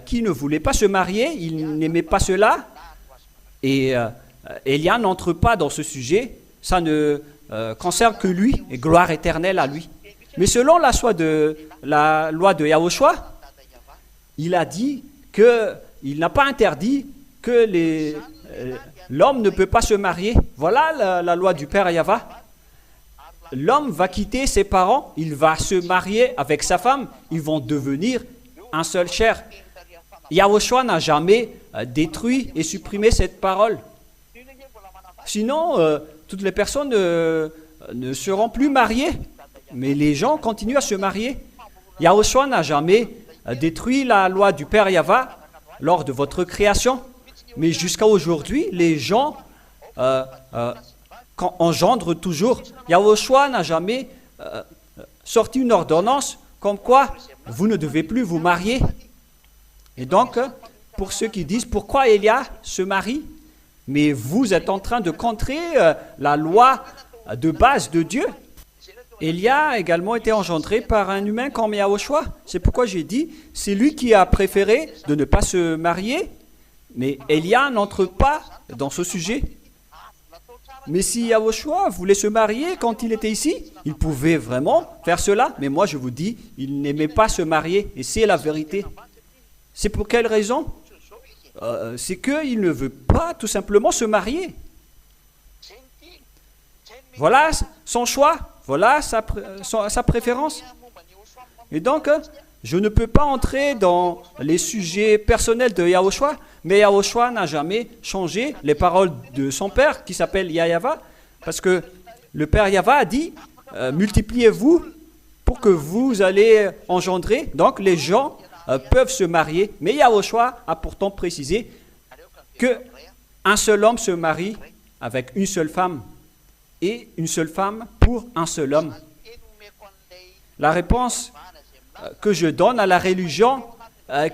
qui ne voulait pas se marier, il n'aimait pas cela. Et Elia n'entre pas dans ce sujet, ça ne concerne que lui, et gloire éternelle à lui. Mais selon la loi de Yahushua, il a dit qu'il n'a pas interdit que l'homme ne peut pas se marier. Voilà la loi du Père Yahva. L'homme va quitter ses parents, il va se marier avec sa femme, ils vont devenir un seul chair. Yahushua n'a jamais détruit et supprimé cette parole. Sinon, toutes les personnes ne seront plus mariées. Mais les gens continuent à se marier. Yahushua n'a jamais détruit la loi du Père Yahva lors de votre création. Mais jusqu'à aujourd'hui, les gens engendrent toujours. Yahushua n'a jamais sorti une ordonnance comme quoi vous ne devez plus vous marier. Et donc, pour ceux qui disent pourquoi Elia se marie, mais vous êtes en train de contrer la loi de base de Dieu. Elia a également été engendré par un humain comme Yahushua. C'est pourquoi j'ai dit, c'est lui qui a préféré de ne pas se marier, mais Elia n'entre pas dans ce sujet. Mais si Yahushua voulait se marier quand il était ici, il pouvait vraiment faire cela. Mais moi je vous dis, il n'aimait pas se marier, et c'est la vérité. C'est pour quelle raison? C'est qu'il ne veut pas tout simplement se marier. Voilà son choix, voilà sa préférence. Et donc, je ne peux pas entrer dans les sujets personnels de Yahushua, mais Yahushua n'a jamais changé les paroles de son père, qui s'appelle Yahva, parce que le père Yahva a dit, multipliez-vous pour que vous allez engendrer. Donc, les gens peuvent se marier, mais Yahushua a pourtant précisé qu'un seul homme se marie avec une seule femme et une seule femme pour un seul homme. La réponse que je donne à la religion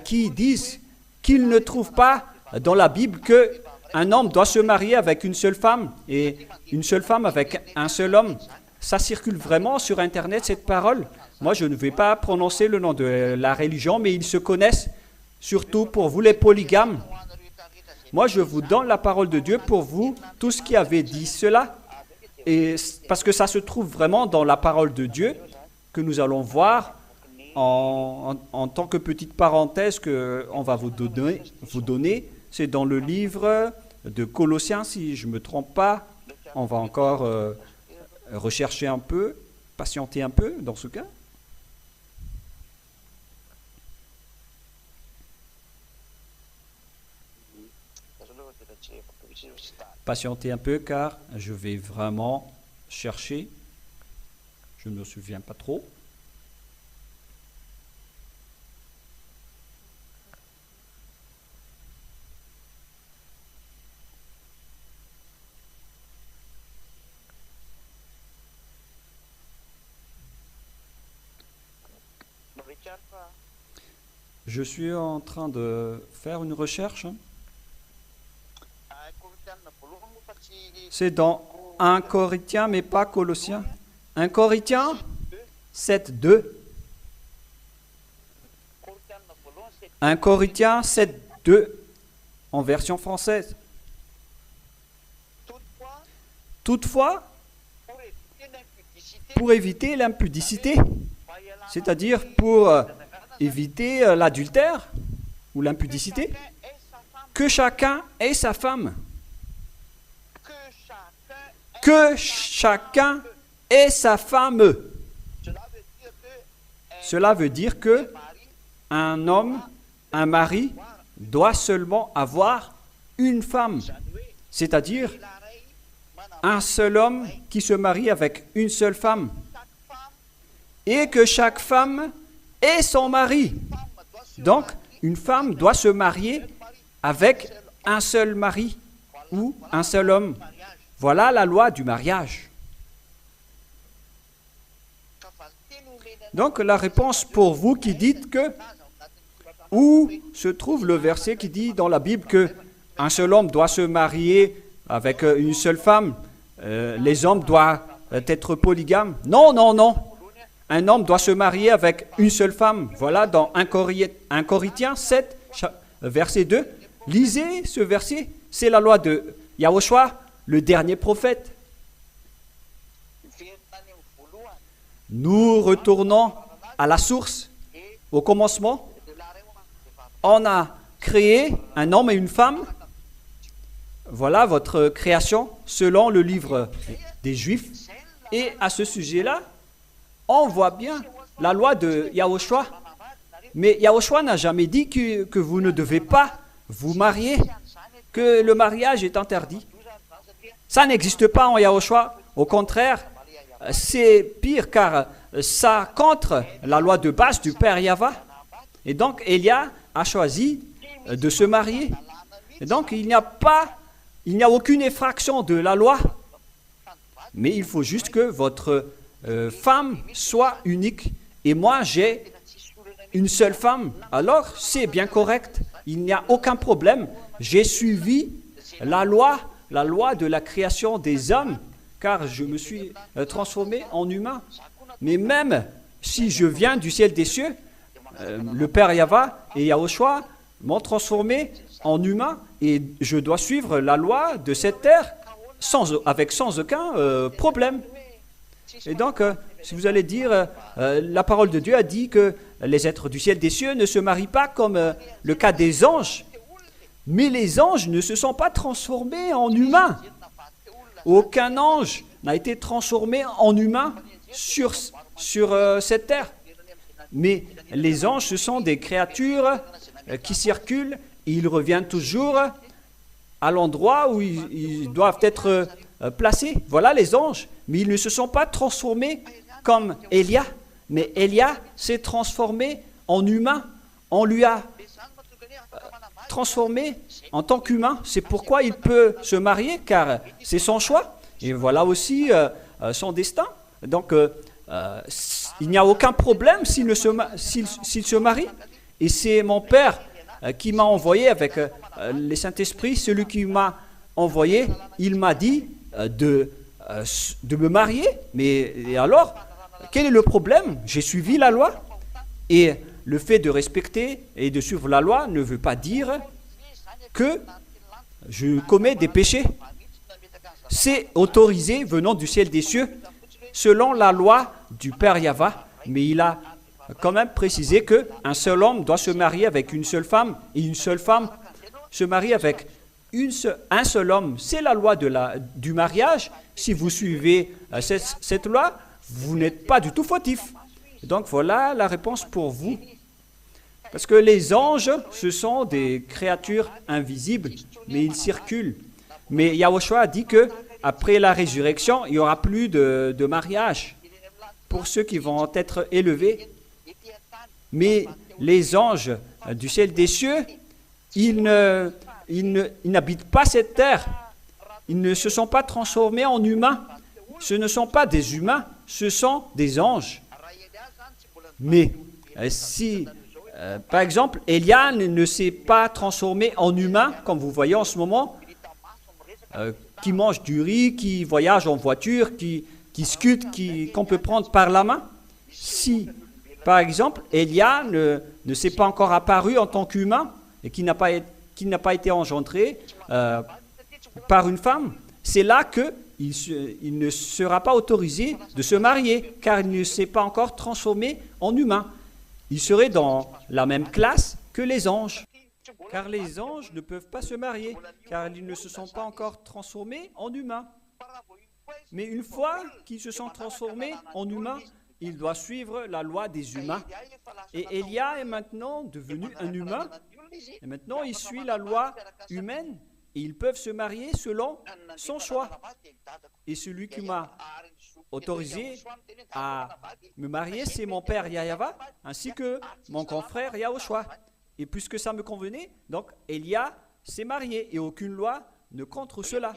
qui disent qu'ils ne trouvent pas dans la Bible qu'un homme doit se marier avec une seule femme et une seule femme avec un seul homme, ça circule vraiment sur Internet, cette parole. Moi, je ne vais pas prononcer le nom de la religion, mais ils se connaissent, surtout pour vous les polygames. Moi, je vous donne la parole de Dieu pour vous, tous qui avez dit cela, et parce que ça se trouve vraiment dans la parole de Dieu, que nous allons voir en tant que petite parenthèse qu'on va vous donner. C'est dans le livre de Colossiens, si je ne me trompe pas. On va encore rechercher un peu, patienter un peu dans ce cas. Patienter un peu car je vais vraiment chercher. Je ne me souviens pas trop. Je suis en train de faire une recherche. C'est dans 1 Corinthiens, mais pas Colossiens. 1 Corinthiens 7.2. 1 Corinthiens 7.2 en version française. Toutefois, pour éviter l'impudicité, c'est-à-dire pour éviter l'adultère ou l'impudicité, que chacun ait sa femme. que chacun ait sa femme. Cela veut dire que un homme, un mari, doit seulement avoir une femme, c'est-à-dire un seul homme qui se marie avec une seule femme, et que chaque femme ait son mari. Donc, une femme doit se marier avec un seul mari ou un seul homme. Voilà la loi du mariage. Donc, la réponse pour vous qui dites que, où se trouve le verset qui dit dans la Bible que un seul homme doit se marier avec une seule femme, les hommes doivent être polygames? Non, non, non. Un homme doit se marier avec une seule femme. Voilà dans 1 Corinthiens 7, verset 2. Lisez ce verset. C'est la loi de Yahushua, le dernier prophète. Nous retournons à la source, au commencement. On a créé un homme et une femme. Voilà votre création selon le livre des Juifs. Et à ce sujet-là, on voit bien la loi de Yahushua. Mais Yahushua n'a jamais dit que vous ne devez pas vous marier, que le mariage est interdit. Ça n'existe pas en Yahushua. Au contraire, c'est pire car ça contre la loi de base du Père Yahva. Et donc, Élia a choisi de se marier. Et donc, il n'y a aucune effraction de la loi. Mais il faut juste que votre femme soit unique. Et moi, j'ai une seule femme. Alors, c'est bien correct. Il n'y a aucun problème. J'ai suivi la loi de la création des hommes, car je me suis transformé en humain. Mais même si je viens du ciel des cieux, le Père Yahva et Yahushua m'ont transformé en humain et je dois suivre la loi de cette terre sans aucun problème. Et donc, si vous allez dire, la parole de Dieu a dit que les êtres du ciel des cieux ne se marient pas comme le cas des anges, mais les anges ne se sont pas transformés en humains. Aucun ange n'a été transformé en humain sur cette terre. Mais les anges, ce sont des créatures qui circulent et ils reviennent toujours à l'endroit où ils doivent être placés. Voilà les anges. Mais ils ne se sont pas transformés comme Élia. Mais Élia s'est transformé en humain. On lui a transformé en tant qu'humain. C'est pourquoi il peut se marier, car c'est son choix. Et voilà aussi son destin. Donc, il n'y a aucun problème s'il se marie. Et c'est mon Père qui m'a envoyé avec le Saint-Esprit, celui qui m'a envoyé, il m'a dit de me marier. Mais alors, quel est le problème? J'ai suivi la loi. Et le fait de respecter et de suivre la loi ne veut pas dire que je commets des péchés. C'est autorisé venant du ciel des cieux, selon la loi du Père Yahva. Mais il a quand même précisé qu'un seul homme doit se marier avec une seule femme et une seule femme se marie avec un seul homme. C'est la loi du mariage. Si vous suivez cette loi, vous n'êtes pas du tout fautif. Donc voilà la réponse pour vous. Parce que les anges, ce sont des créatures invisibles, mais ils circulent. Mais Yahushua a dit que après la résurrection, il n'y aura plus de mariage pour ceux qui vont être élevés. Mais les anges du ciel des cieux, ils n'habitent pas cette terre. Ils ne se sont pas transformés en humains. Ce ne sont pas des humains, ce sont des anges. Mais si, par exemple, Élia ne s'est pas transformé en humain, comme vous voyez en ce moment, qui mange du riz, qui voyage en voiture, qui scute, qu'on peut prendre par la main. Si, par exemple, Élia ne s'est pas encore apparu en tant qu'humain et qui n'a pas été engendré par une femme, c'est là qu'il ne sera pas autorisé de se marier, car il ne s'est pas encore transformé en humain. Il serait dans la même classe que les anges, car les anges ne peuvent pas se marier, car ils ne se sont pas encore transformés en humains. Mais une fois qu'ils se sont transformés en humains, ils doivent suivre la loi des humains. Et Élia est maintenant devenu un humain. Et maintenant, il suit la loi humaine. Et ils peuvent se marier selon son choix. Et celui qui m'a autorisé à me marier, c'est mon père Yahava, ainsi que mon confrère Yahushua. Et puisque ça me convenait, donc Élia s'est marié et aucune loi ne contre cela.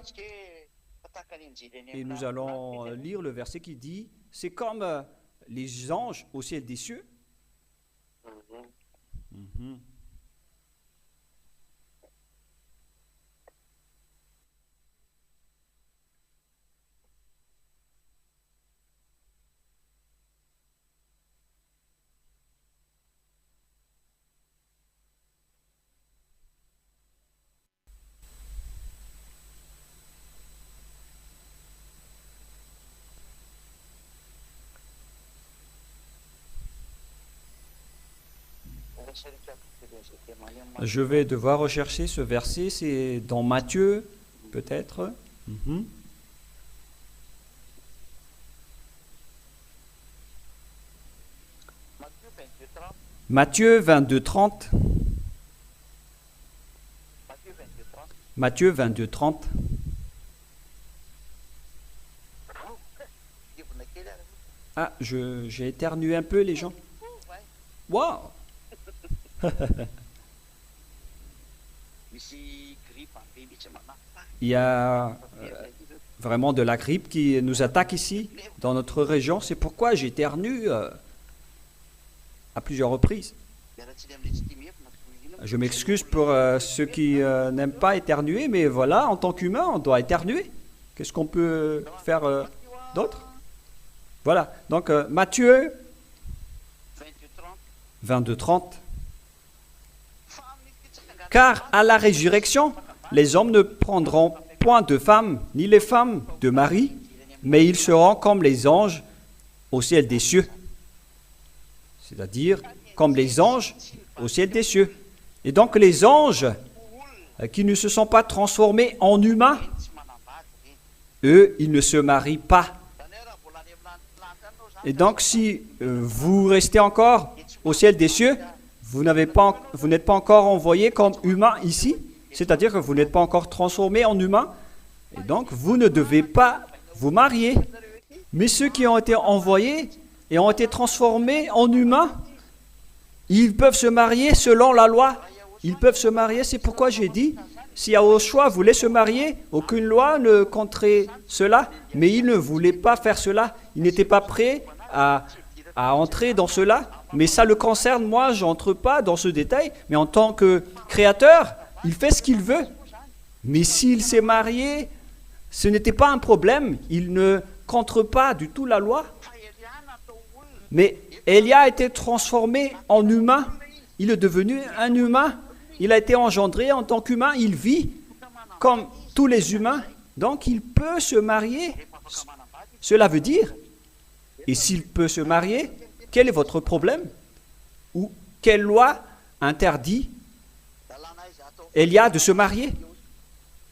Et nous allons lire le verset qui dit, c'est comme les anges au ciel des cieux. Mhm. Je vais devoir rechercher ce verset, c'est dans Matthieu, peut-être. Mhm. Matthieu 22, 30. Matthieu 22, 30. Ah, j'ai éternué un peu, les gens. Waouh! Il y a vraiment de la grippe qui nous attaque ici, dans notre région. C'est pourquoi j'éternue à plusieurs reprises. Je m'excuse pour ceux qui n'aiment pas éternuer, mais voilà, en tant qu'humain, on doit éternuer. Qu'est-ce qu'on peut faire d'autre? Voilà, donc Matthieu 22, 30. Car à la résurrection, les hommes ne prendront point de femmes, ni les femmes de mari, mais ils seront comme les anges au ciel des cieux. C'est-à-dire comme les anges au ciel des cieux. Et donc les anges qui ne se sont pas transformés en humains, eux, ils ne se marient pas. Et donc si vous restez encore au ciel des cieux, vous n'êtes pas encore envoyé comme humain ici, c'est-à-dire que vous n'êtes pas encore transformé en humain, et donc vous ne devez pas vous marier. Mais ceux qui ont été envoyés et ont été transformés en humains, ils peuvent se marier selon la loi. Ils peuvent se marier, c'est pourquoi j'ai dit, si Yahushua voulait se marier, aucune loi ne contrait cela, mais il ne voulait pas faire cela. Il n'était pas prêt à entrer dans cela. Mais ça le concerne, moi, je n'entre pas dans ce détail, mais en tant que créateur, il fait ce qu'il veut. Mais s'il s'est marié, ce n'était pas un problème, il ne contre pas du tout la loi. Mais Élia a été transformé en humain, il est devenu un humain, il a été engendré en tant qu'humain, il vit comme tous les humains, donc il peut se marier. Cela veut dire, et s'il peut se marier, quel est votre problème? Ou quelle loi interdit Élia de se marier?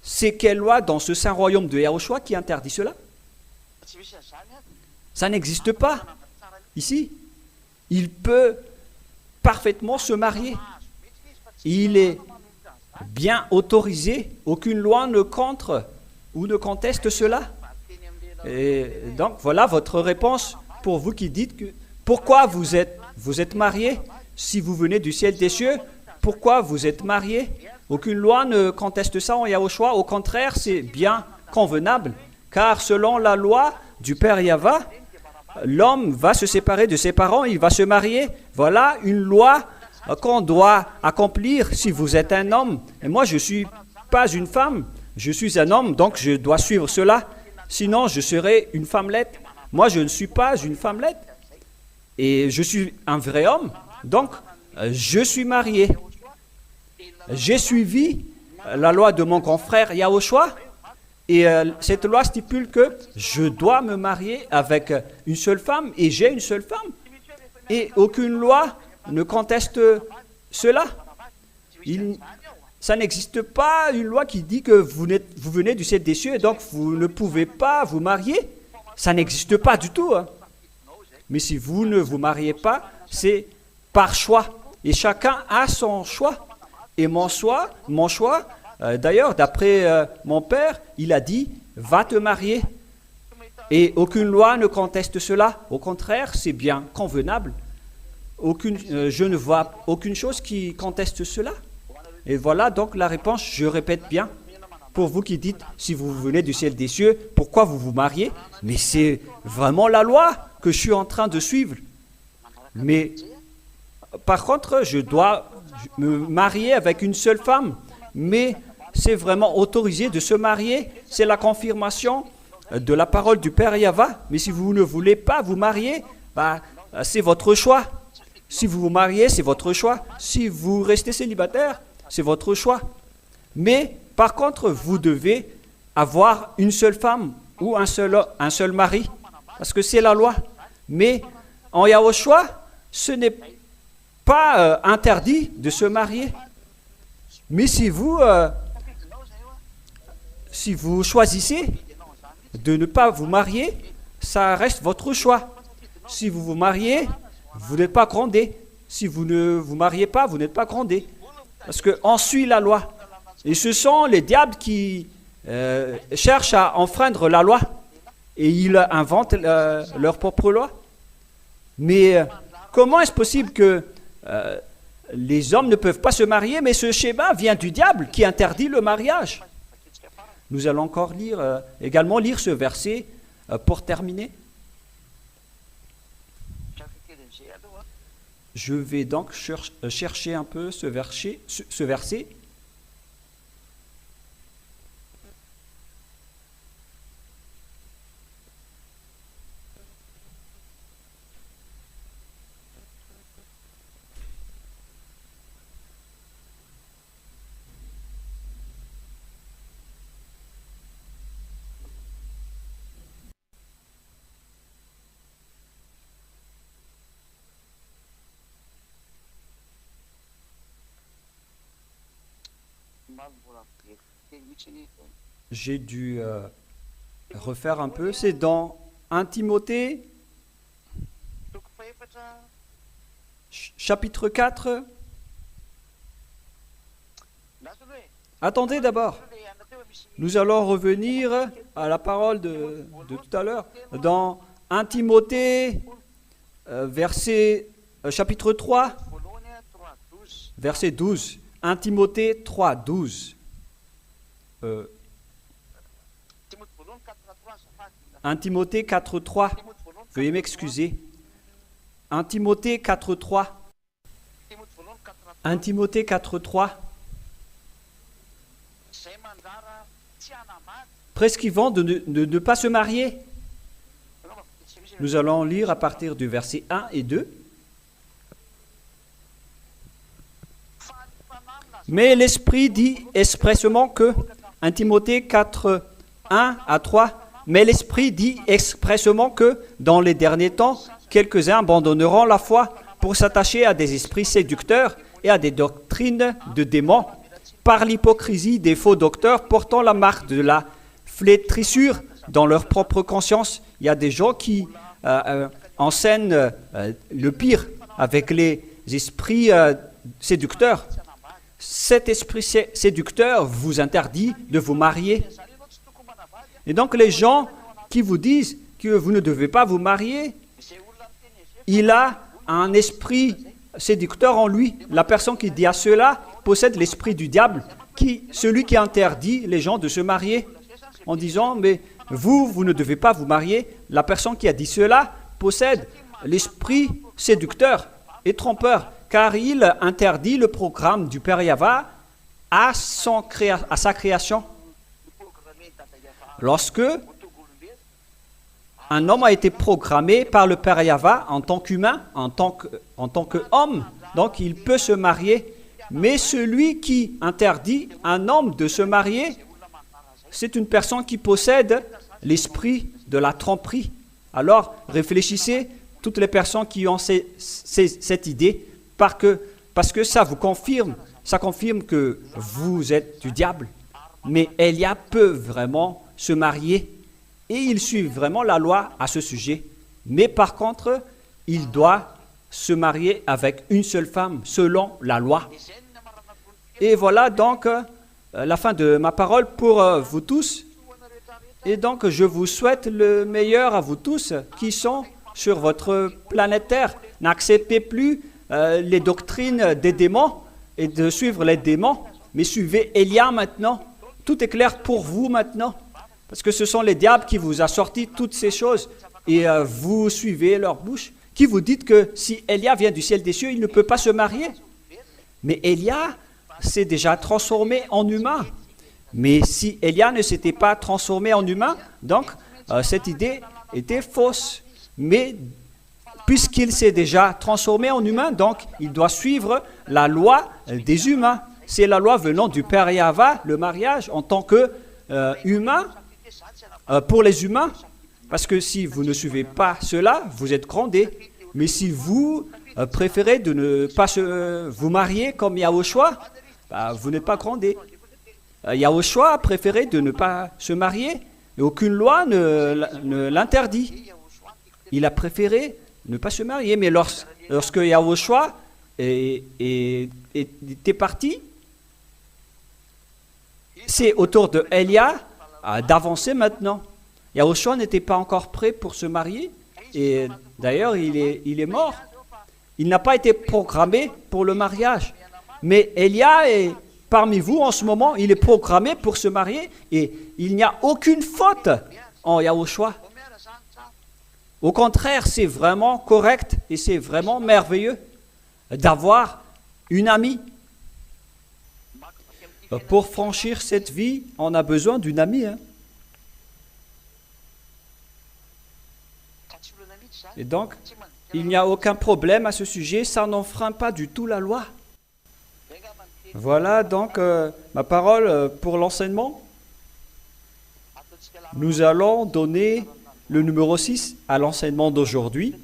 C'est quelle loi dans ce saint royaume de Yahushua qui interdit cela? Ça n'existe pas ici. Il peut parfaitement se marier. Il est bien autorisé. Aucune loi ne contre ou ne conteste cela. Et donc voilà votre réponse pour vous qui dites que pourquoi vous êtes mariés si vous venez du ciel des cieux? Pourquoi vous êtes mariés? Aucune loi ne conteste ça en Yahushua. Au contraire, c'est bien convenable. Car selon la loi du Père Yahva, l'homme va se séparer de ses parents, il va se marier. Voilà une loi qu'on doit accomplir si vous êtes un homme. Et moi, je ne suis pas une femme, je suis un homme, donc je dois suivre cela. Sinon, je serais une femmelette. Moi, je ne suis pas une femmelette. Et je suis un vrai homme, donc je suis marié. J'ai suivi la loi de mon confrère Yahushua, et cette loi stipule que je dois me marier avec une seule femme, et j'ai une seule femme. Et aucune loi ne conteste cela. Ça n'existe pas une loi qui dit que vous venez du ciel des cieux et donc vous ne pouvez pas vous marier. Ça n'existe pas du tout. Hein. Mais si vous ne vous mariez pas, c'est par choix. Et chacun a son choix. Et mon choix, d'ailleurs, d'après mon père, il a dit, va te marier. Et aucune loi ne conteste cela. Au contraire, c'est bien convenable. Je ne vois aucune chose qui conteste cela. Et voilà donc la réponse, je répète bien. Pour vous qui dites, si vous venez du ciel des cieux, pourquoi vous vous mariez? Mais c'est vraiment la loi que je suis en train de suivre. Mais par contre, je dois me marier avec une seule femme. Mais c'est vraiment autorisé de se marier. C'est la confirmation de la parole du Père Yahva. Mais si vous ne voulez pas vous marier, c'est votre choix. Si vous vous mariez, c'est votre choix. Si vous restez célibataire, c'est votre choix. Mais par contre, vous devez avoir une seule femme ou un seul mari. Parce que c'est la loi. Mais en Yahushua, ce n'est pas interdit de se marier. Mais si vous choisissez de ne pas vous marier, ça reste votre choix. Si vous vous mariez, vous n'êtes pas grondé. Si vous ne vous mariez pas, vous n'êtes pas grondé. Parce qu'on suit la loi. Et ce sont les diables qui cherchent à enfreindre la loi. Et ils inventent leur propre loi. Mais comment est-ce possible que les hommes ne peuvent pas se marier, mais ce schéma vient du diable qui interdit le mariage? Nous allons encore également lire ce verset pour terminer. Je vais donc chercher un peu ce verset. J'ai dû refaire un peu. C'est dans 1 Timothée, chapitre 4. Attendez d'abord. Nous allons revenir à la parole de tout à l'heure. Dans 1 Timothée, chapitre 3, verset 12. 1 Timothée 3, 12. 1 Timothée 4, 3. Veuillez m'excuser. 1 Timothée 4, 3. 1 Timothée 4, 3. Prescrivant de ne pas se marier. Nous allons lire à partir du verset 1 et 2. Mais l'Esprit dit expressément que, 1 Timothée 4, 1 à 3, mais l'Esprit dit expressément que, dans les derniers temps, quelques-uns abandonneront la foi pour s'attacher à des esprits séducteurs et à des doctrines de démons, par l'hypocrisie des faux docteurs portant la marque de la flétrissure dans leur propre conscience. Il y a des gens qui enseignent le pire avec les esprits séducteurs. Cet esprit séducteur vous interdit de vous marier. Et donc les gens qui vous disent que vous ne devez pas vous marier, il a un esprit séducteur en lui. La personne qui dit à cela possède l'esprit du diable, celui qui interdit les gens de se marier, en disant, mais vous ne devez pas vous marier. La personne qui a dit cela possède l'esprit séducteur et trompeur, car il interdit le programme du Père Yahva à sa création. Lorsque un homme a été programmé par le Père Yahva en tant qu'humain, en tant qu'homme, donc il peut se marier. Mais celui qui interdit un homme de se marier, c'est une personne qui possède l'esprit de la tromperie. Alors réfléchissez, toutes les personnes qui ont cette idée, parce que ça vous confirme ça confirme que vous êtes du diable. Mais Élia peut vraiment se marier et il suit vraiment la loi à ce sujet. Mais par contre, il doit se marier avec une seule femme selon la loi. Et voilà donc la fin de ma parole pour vous tous. Et donc je vous souhaite le meilleur à vous tous qui sont sur votre planète Terre. N'acceptez plus les doctrines des démons et de suivre les démons, mais suivez Élia maintenant. Tout est clair pour vous maintenant, parce que ce sont les diables qui vous ont sorti toutes ces choses et vous suivez leur bouche, qui vous dites que si Élia vient du ciel des cieux, il ne peut pas se marier. Mais Élia s'est déjà transformé en humain. Mais si Élia ne s'était pas transformé en humain, donc cette idée était fausse. Mais puisqu'il s'est déjà transformé en humain, donc il doit suivre la loi des humains. C'est la loi venant du Père Yahva, le mariage en tant que humain, pour les humains. Parce que si vous ne suivez pas cela, vous êtes grondés. Mais si vous préférez de ne pas vous marier comme Yahushua, vous n'êtes pas grondés. Yahushua a préféré de ne pas se marier et aucune loi ne l'interdit. Il a préféré ne pas se marier. Mais lorsque Yahushua était parti, c'est au tour de Élia d'avancer maintenant. Yahushua n'était pas encore prêt pour se marier et d'ailleurs il est mort. Il n'a pas été programmé pour le mariage. Mais Élia est parmi vous en ce moment, il est programmé pour se marier et il n'y a aucune faute en Yahushua. Au contraire, c'est vraiment correct et c'est vraiment merveilleux d'avoir une amie. Pour franchir cette vie, on a besoin d'une amie. Et donc, il n'y a aucun problème à ce sujet, ça n'enfreint pas du tout la loi. Voilà donc ma parole pour l'enseignement. Nous allons donner le numéro 6 à l'enseignement d'aujourd'hui.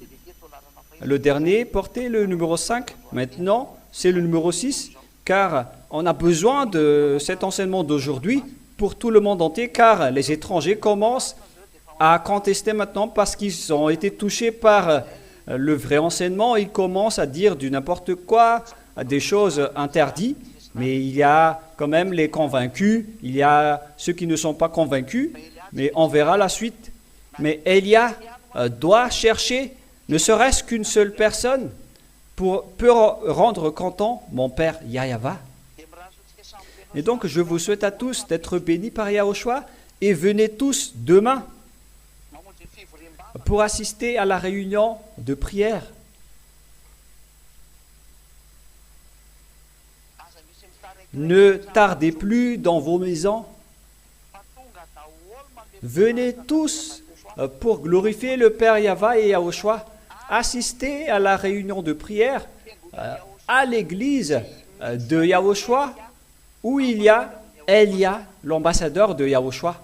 Le dernier portait le numéro 5. Maintenant, c'est le numéro 6, car on a besoin de cet enseignement d'aujourd'hui pour tout le monde entier, car les étrangers commencent à contester maintenant parce qu'ils ont été touchés par le vrai enseignement. Ils commencent à dire du n'importe quoi, des choses interdites. Mais il y a quand même les convaincus, il y a ceux qui ne sont pas convaincus, mais on verra la suite. Mais Élia doit chercher ne serait-ce qu'une seule personne pour rendre content mon Père Yahva. Et donc je vous souhaite à tous d'être bénis par Yahushua et venez tous demain pour assister à la réunion de prière. Ne tardez plus dans vos maisons. Venez tous pour glorifier le Père Yahva et Yahushua. Assistez à la réunion de prière à l'église de Yahushua où il y a Élia, l'ambassadeur de Yahushua.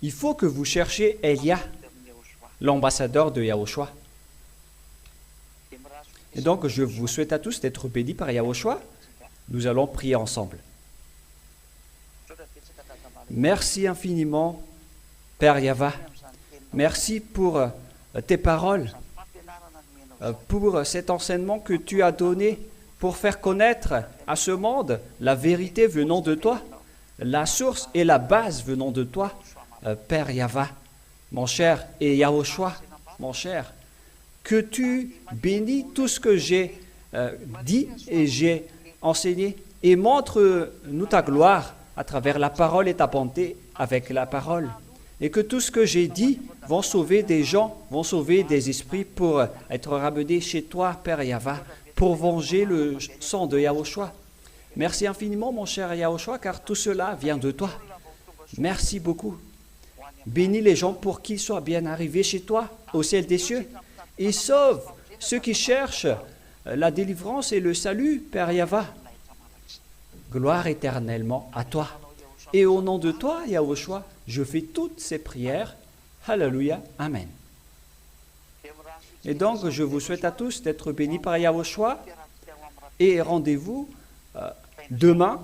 Il faut que vous cherchiez Élia, l'ambassadeur de Yahushua. Et donc, je vous souhaite à tous d'être bénis par Yahushua. Nous allons prier ensemble. Merci infiniment, Père Yahva. Merci pour tes paroles, pour cet enseignement que tu as donné pour faire connaître à ce monde la vérité venant de toi, la source et la base venant de toi, Père Yahva, mon cher, et Yahushua, mon cher. Que tu bénis tout ce que j'ai dit et j'ai enseigné et montre-nous ta gloire à travers la parole et ta bonté avec la parole. Et que tout ce que j'ai dit vont sauver des gens, vont sauver des esprits pour être ramenés chez toi, Père Yahva, pour venger le sang de Yahushua. Merci infiniment, mon cher Yahushua, car tout cela vient de toi. Merci beaucoup. Bénis les gens pour qu'ils soient bien arrivés chez toi, au ciel des cieux, et sauve ceux qui cherchent la délivrance et le salut, Père Yahva. Gloire éternellement à toi. Et au nom de toi, Yahushua, je fais toutes ces prières. Alléluia. Amen. Et donc, je vous souhaite à tous d'être bénis par Yahushua. Et rendez-vous demain,